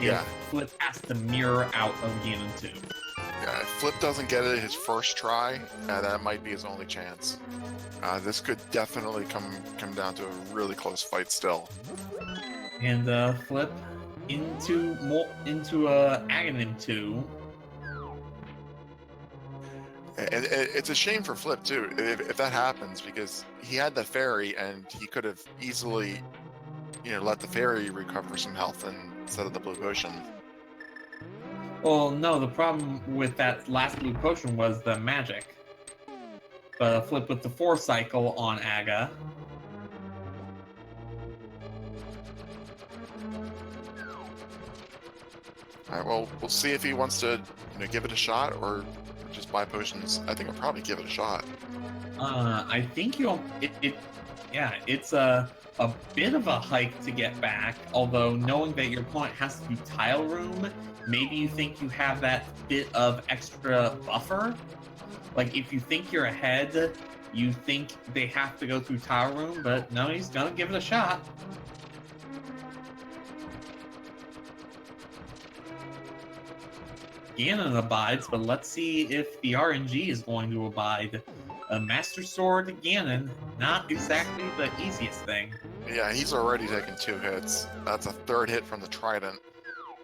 Yeah. If Flip has to mirror out of Ganon 2. Yeah, if Flip doesn't get it his first try, that might be his only chance. This could definitely come down to a really close fight still. And Flip into Aghanim 2. And it's a shame for Flip too if that happens, because he had the fairy and he could have easily let the fairy recover some health instead of the blue potion. Well, no, the problem with that last blue potion was the magic. But Flip with the 4 cycle on Aga. Alright, well, we'll see if he wants to give it a shot or just buy potions. I think I'll probably give it a shot. I think it's a bit of a hike to get back, although knowing that your opponent has to do tile room, maybe you think you have that bit of extra buffer. Like, if you think you're ahead, you think they have to go through tile room, but no, he's gonna give it a shot. Ganon abides, but let's see if the RNG is going to abide. A Master Sword Ganon, not exactly the easiest thing. Yeah, he's already taken 2 hits. That's a 3rd hit from the Trident.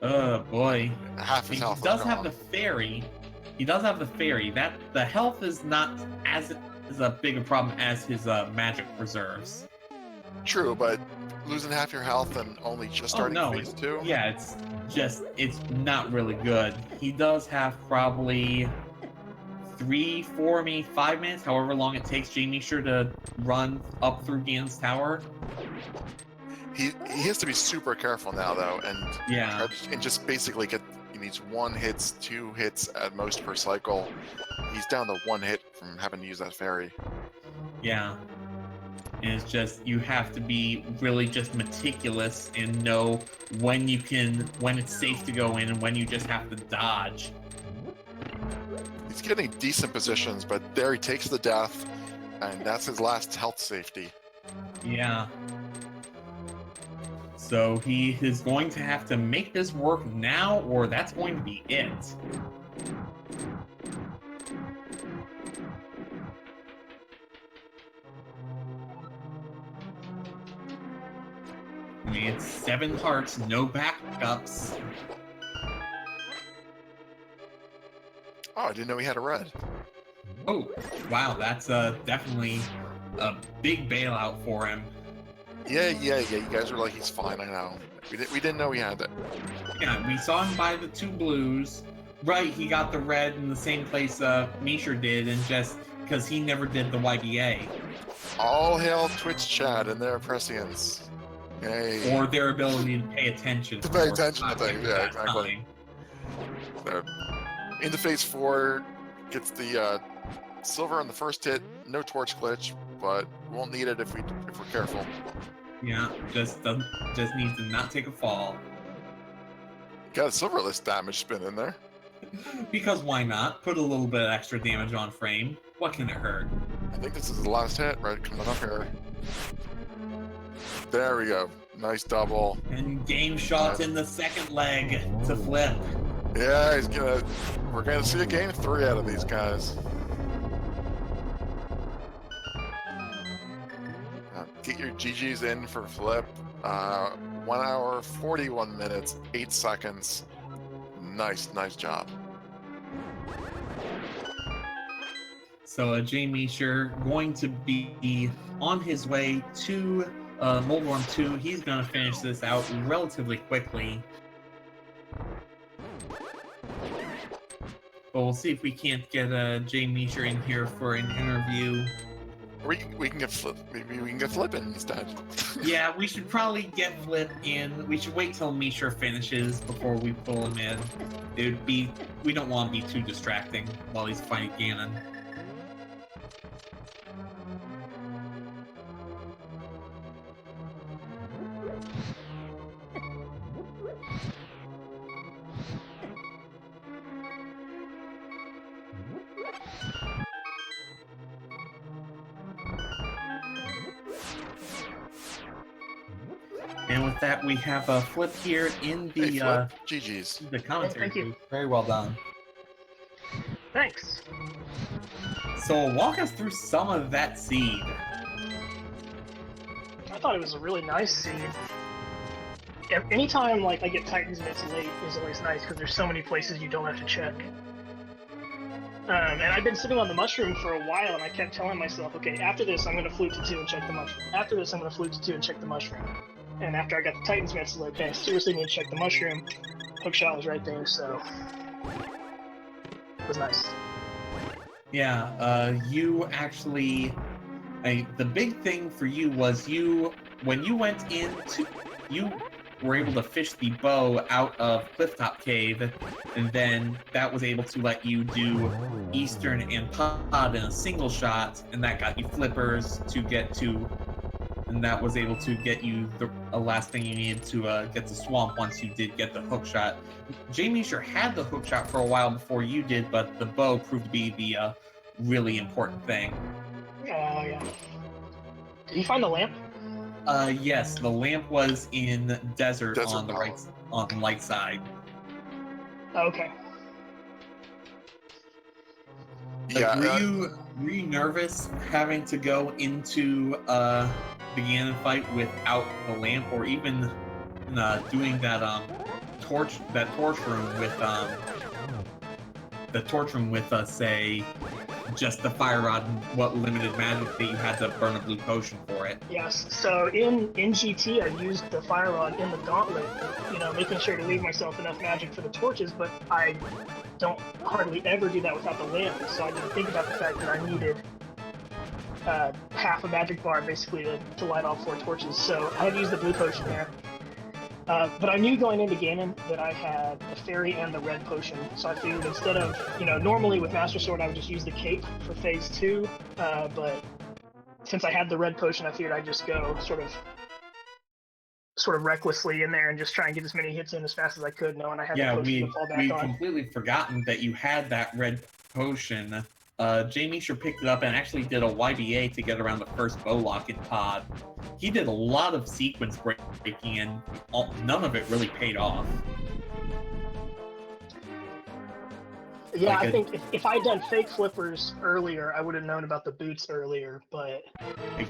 Oh boy. Half his health. He does have the fairy. He does have the fairy. The health is not as a big a problem as his magic reserves. True, but losing half your health and only just starting phase 2? Yeah, it's not really good. He does have probably 3, 4, maybe 5 minutes, however long it takes jmeasher to run up through Ganon's tower. He has to be super careful now though, Yeah. and just basically he needs 1 hit, 2 hits at most per cycle. He's down to 1 hit from having to use that fairy. Yeah. And it's just, you have to be really just meticulous and know when it's safe to go in and when you just have to dodge. He's getting decent positions, but there he takes the death, and that's his last health safety. Yeah. So he is going to have to make this work now, or that's going to be it. I mean, it's 7 hearts, no backups. Oh, I didn't know he had a red. Oh, wow, that's definitely a big bailout for him. Yeah. You guys are like, he's fine. I know. We didn't know he had it. Yeah, we saw him buy the 2 blues. Right, he got the red in the same place jmeasher did, and just because he never did the YBA. All hail Twitch chat and their prescience. Yay. Or their ability to pay attention. To pay attention to things, yeah, exactly. So, into phase 4, gets the silver on the first hit, no torch glitch, but we won't need it if we're careful. Yeah, just needs to not take a fall. Got a silverless damage spin in there. Because why not? Put a little bit of extra damage on frame. What can it hurt? I think this is the last hit, right? Coming up here. There we go. Nice double. And game shot in the second leg to flip. Yeah, we're gonna see a game 3 out of these guys. Get your GGs in for flip. 1 hour, 41 minutes, 8 seconds. Nice job. So jmeasher going to be on his way to Moldworm 2. He's going to finish this out relatively quickly. But we'll see if we can't get jmeasher in here for an interview. We can get flip. Maybe we can get Flip in instead. Yeah, we should probably get Flip in. We should wait till jmeasher finishes before we pull him in. We don't want to be too distracting while he's fighting Ganon. And with that, we have a Flip here in the Hey, Flip. GG's. the commentary Thank you. booth. Very well done. Thanks. So walk us through some of that seed. I thought it was a really nice seed. Anytime like I get Titans and it's late is always nice because there's so many places you don't have to check. And I've been sitting on the mushroom for a while, and I kept telling myself, okay, after this I'm going to flute to 2 and check the mushroom. After this I'm going to flute to 2 and check the mushroom. And after I got the Titans Mitts, I was like, okay, I seriously need to check the mushroom. Hookshot was right there, so it was nice. Yeah, you actually, the big thing for you was when you went into, you were able to fish the bow out of Clifftop Cave, and then that was able to let you do Eastern and Pod in a single shot, and that got you flippers to get to, and that was able to get you the last thing you needed to get the swamp once you did get the hook shot. jmeasher had the hook shot for a while before you did, but the bow proved to be the really important thing. Yeah. Did you find the lamp? Yes, the lamp was in desert on the right, on the light side. Okay. Yeah. Were you nervous having to go into the Ganon fight without the lamp, or even doing that torch room with say just the fire rod and what limited magic that you had to burn a blue potion for it? Yes. So in GT, I used the fire rod in the gauntlet, making sure to leave myself enough magic for the torches. But I don't hardly ever do that without the lamp, so I didn't think about the fact that I needed half a magic bar basically to light all 4 torches. So I had to use the blue potion there. But I knew going into Ganon that I had the fairy and the red potion, so I figured instead of, normally with Master Sword I would just use the cape for phase 2, but since I had the red potion, I figured I'd just go sort of recklessly in there and just try and get as many hits in as fast as I could, knowing I had the potion to fall back we on. completely forgotten that you had that red potion. jmeasher picked it up and actually did a YBA to get around the first bow lock in pod. He did a lot of sequence breaking and none of it really paid off. Yeah, I think if I'd done fake flippers earlier, I would have known about the boots earlier, but...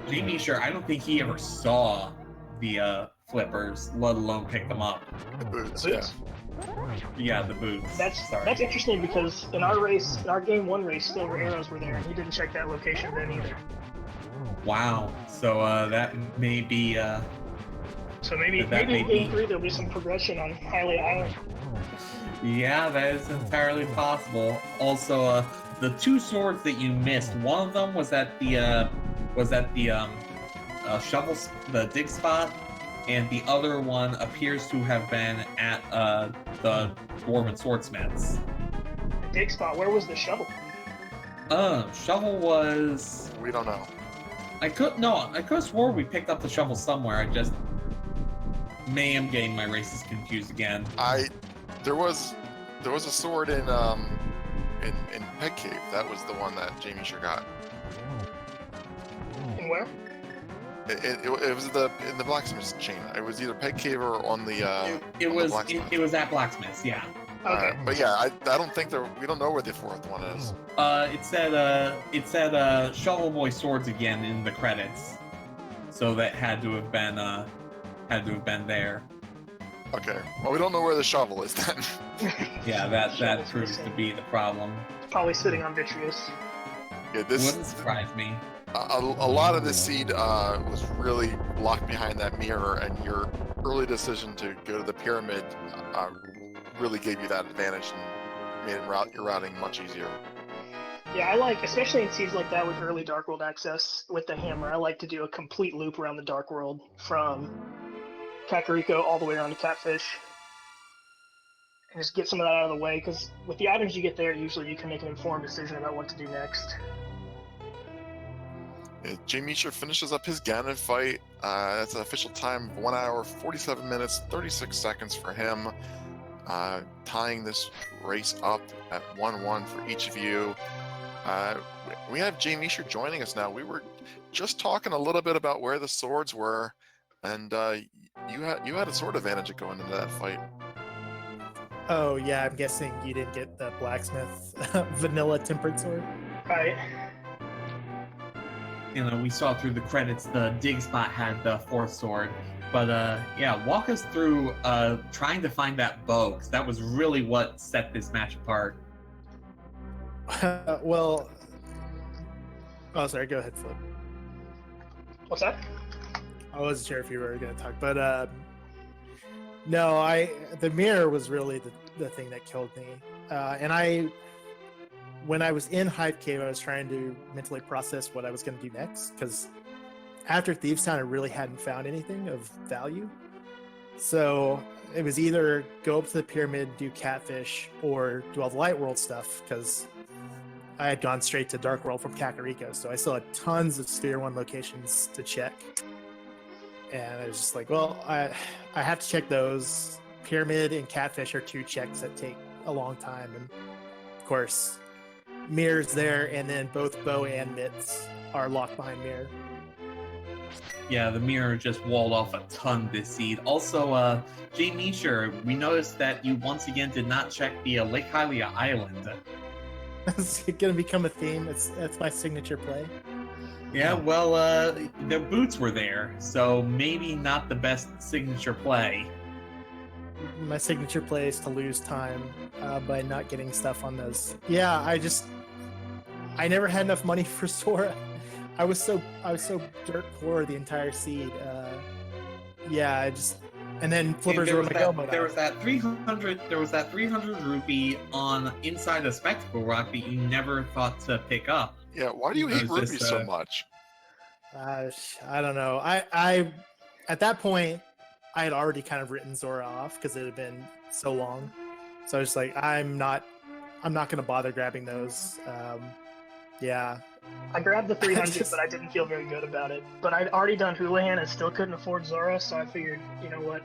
jmeasher, I don't think he ever saw the flippers, let alone pick them up. The boots, The boots? Yeah, the boots. That's interesting because in our race, in our game 1 race, Silver Arrows were there, and he didn't check that location then either. Wow. So that may be. So maybe in game 3 there'll be some progression on Hylia Island. Yeah, that is entirely possible. Also, the 2 swords that you missed, one of them was at the shovels, the dig spot, and the other one appears to have been at the Dwarven Swordsmiths. Dig spot, where was the shovel? Shovel was... We don't know. I could have swore we picked up the shovel somewhere. I just am getting my races confused again. There was a sword in Peg Cave. That was the one that jmeasher got. And where? It was in the blacksmith's chain. It was either Peg Cave or on the. It was at blacksmith's, yeah. Okay. But yeah, I don't think we don't know where the 4th one is. It said Shovel Boy Swords again in the credits, so that had to have been there. Okay. Well, we don't know where the shovel is then. Yeah, that proves to be the problem. It's probably sitting on Vitreous. Yeah, this wouldn't surprise me. A lot of this seed was really locked behind that mirror, and your early decision to go to the pyramid really gave you that advantage and made your routing much easier. Yeah, I like, especially in seeds like that with early Dark World access with the hammer, I like to do a complete loop around the Dark World from Kakariko all the way around to Catfish. And just get some of that out of the way, because with the items you get there, usually you can make an informed decision about what to do next. jmeasher finishes up his Ganon fight. That's an official time of 1 hour, 47 minutes, 36 seconds for him. Tying this race up at 1-1 for each of you. We have jmeasher joining us now. We were just talking a little bit about where the swords were, and you had a sword advantage going into that fight. Oh yeah, I'm guessing you didn't get the blacksmith vanilla tempered sword. Right. We saw through the credits the dig spot had the 4th sword. But yeah, walk us through trying to find that bow, because that was really what set this match apart. Well, oh sorry, go ahead, Flip. What's that? I wasn't sure if you were going to talk, but no, the mirror was really the thing that killed me. And when I was in Hive Cave, I was trying to mentally process what I was going to do next, because after Thieves Town, I really hadn't found anything of value. So it was either go up to the pyramid, do Catfish, or do all the Light World stuff, because I had gone straight to Dark World from Kakariko, so I still had tons of Sphere 1 locations to check. And I was just like, well, I have to check those. Pyramid and Catfish are 2 checks that take a long time. And of course, Mirror's there, and then both Bow and Mitts are locked behind Mirror. Yeah, the mirror just walled off a ton this seed. Also, jmeasher, we noticed that you once again did not check the Lake Hylia Island. It's going to become a theme. That's my signature play. Yeah, well, the boots were there, so maybe not the best signature play. My signature play is to lose time by not getting stuff on those. Yeah, I never had enough money for Sora. I was so dirt poor the entire seed. Yeah, And then Flippers And were Miguel mode. there was that 300 rupee on inside a spectacle rock that you never thought to pick up. Yeah, why do you hate It was rupees just, so much? I don't know. I at that point I had already kind of written Zora off because it had been so long. So I was like, I'm not gonna bother grabbing those. Yeah. I grabbed the 300, Just- but I didn't feel very good about it. But I'd already done Houlihan and still couldn't afford Zora, so I figured, you know what,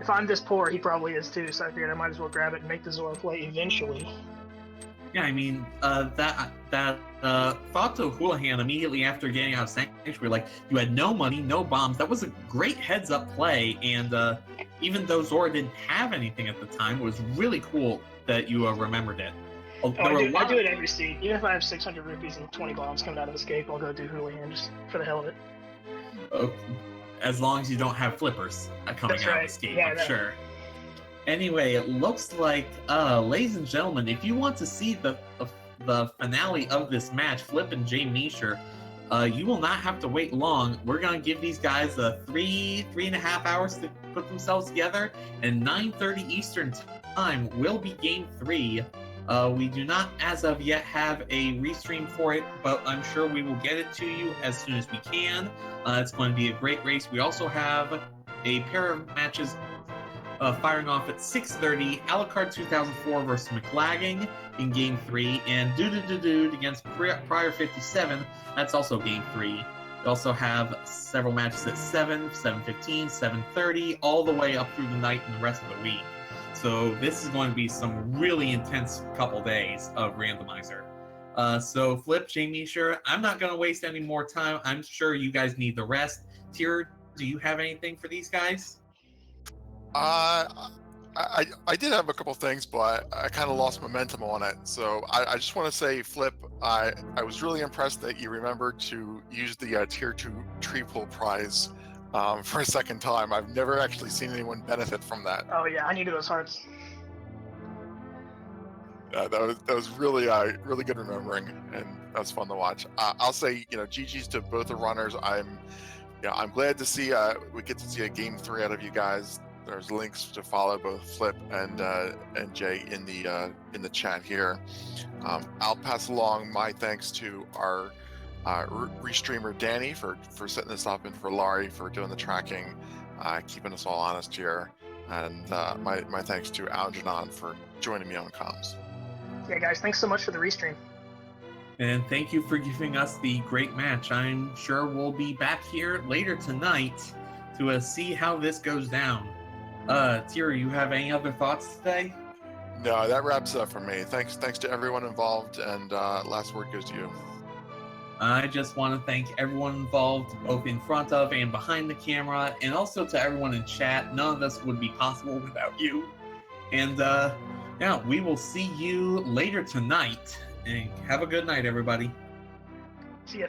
if I'm this poor, he probably is too, so I figured I might as well grab it and make the Zora play eventually. Yeah, I mean, that thought to Houlihan immediately after getting out of Sanctuary, like, you had no money, no bombs. That was a great heads-up play, and even though Zora didn't have anything at the time, it was really cool that you remembered it. I do it every seat. Even if I have 600 rupees and 20 bombs coming out of Escape, I'll go do Houlihan just for the hell of it. As long as you don't have flippers coming That's out right. of Escape, Yeah, I'm no. sure. Anyway, it looks like, ladies and gentlemen, if you want to see the finale of this match, Flip and jmeasher, you will not have to wait long. We're going to give these guys 3.5 hours to put themselves together, and 9:30 Eastern time will be Game 3. We do not, as of yet, have a restream for it, but I'm sure we will get it to you as soon as we can. It's going to be a great race. We also have a pair of matches firing off at 6:30. Alucard 2004 versus McLagging in Game 3, and Dude against Prior 57. That's also Game 3. We also have several matches at 7, 7:15, 7:30, all the way up through the night and the rest of the week. So this is going to be some really intense couple days of Randomizer. So Flip, jmeasher, I'm not going to waste any more time. I'm sure you guys need the rest. Tier, do you have anything for these guys? I did have a couple things, but I kind of lost momentum on it. So I just want to say, Flip, I was really impressed that you remembered to use the Tier 2 tree pull prize for a second time. I've never actually seen anyone benefit from that. Oh yeah, I needed those hearts. That was really really good remembering, and that was fun to watch. I'll say, GG's to both the runners. I'm glad to see we get to see a Game 3 out of you guys. There's links to follow both Flip and Jay in the chat here. I'll pass along my thanks to our restreamer Danny for setting this up, and for Laurie for doing the tracking, keeping us all honest here, and my thanks to Algernon for joining me on comms. Yeah, guys, thanks so much for the restream. And thank you for giving us the great match. I'm sure we'll be back here later tonight to see how this goes down. Tira, you have any other thoughts today? No, that wraps it up for me. Thanks to everyone involved, and last word goes to you. I just want to thank everyone involved, both in front of and behind the camera, and also to everyone in chat. None of this would be possible without you. And yeah, we will see you later tonight. And have a good night, everybody. See ya.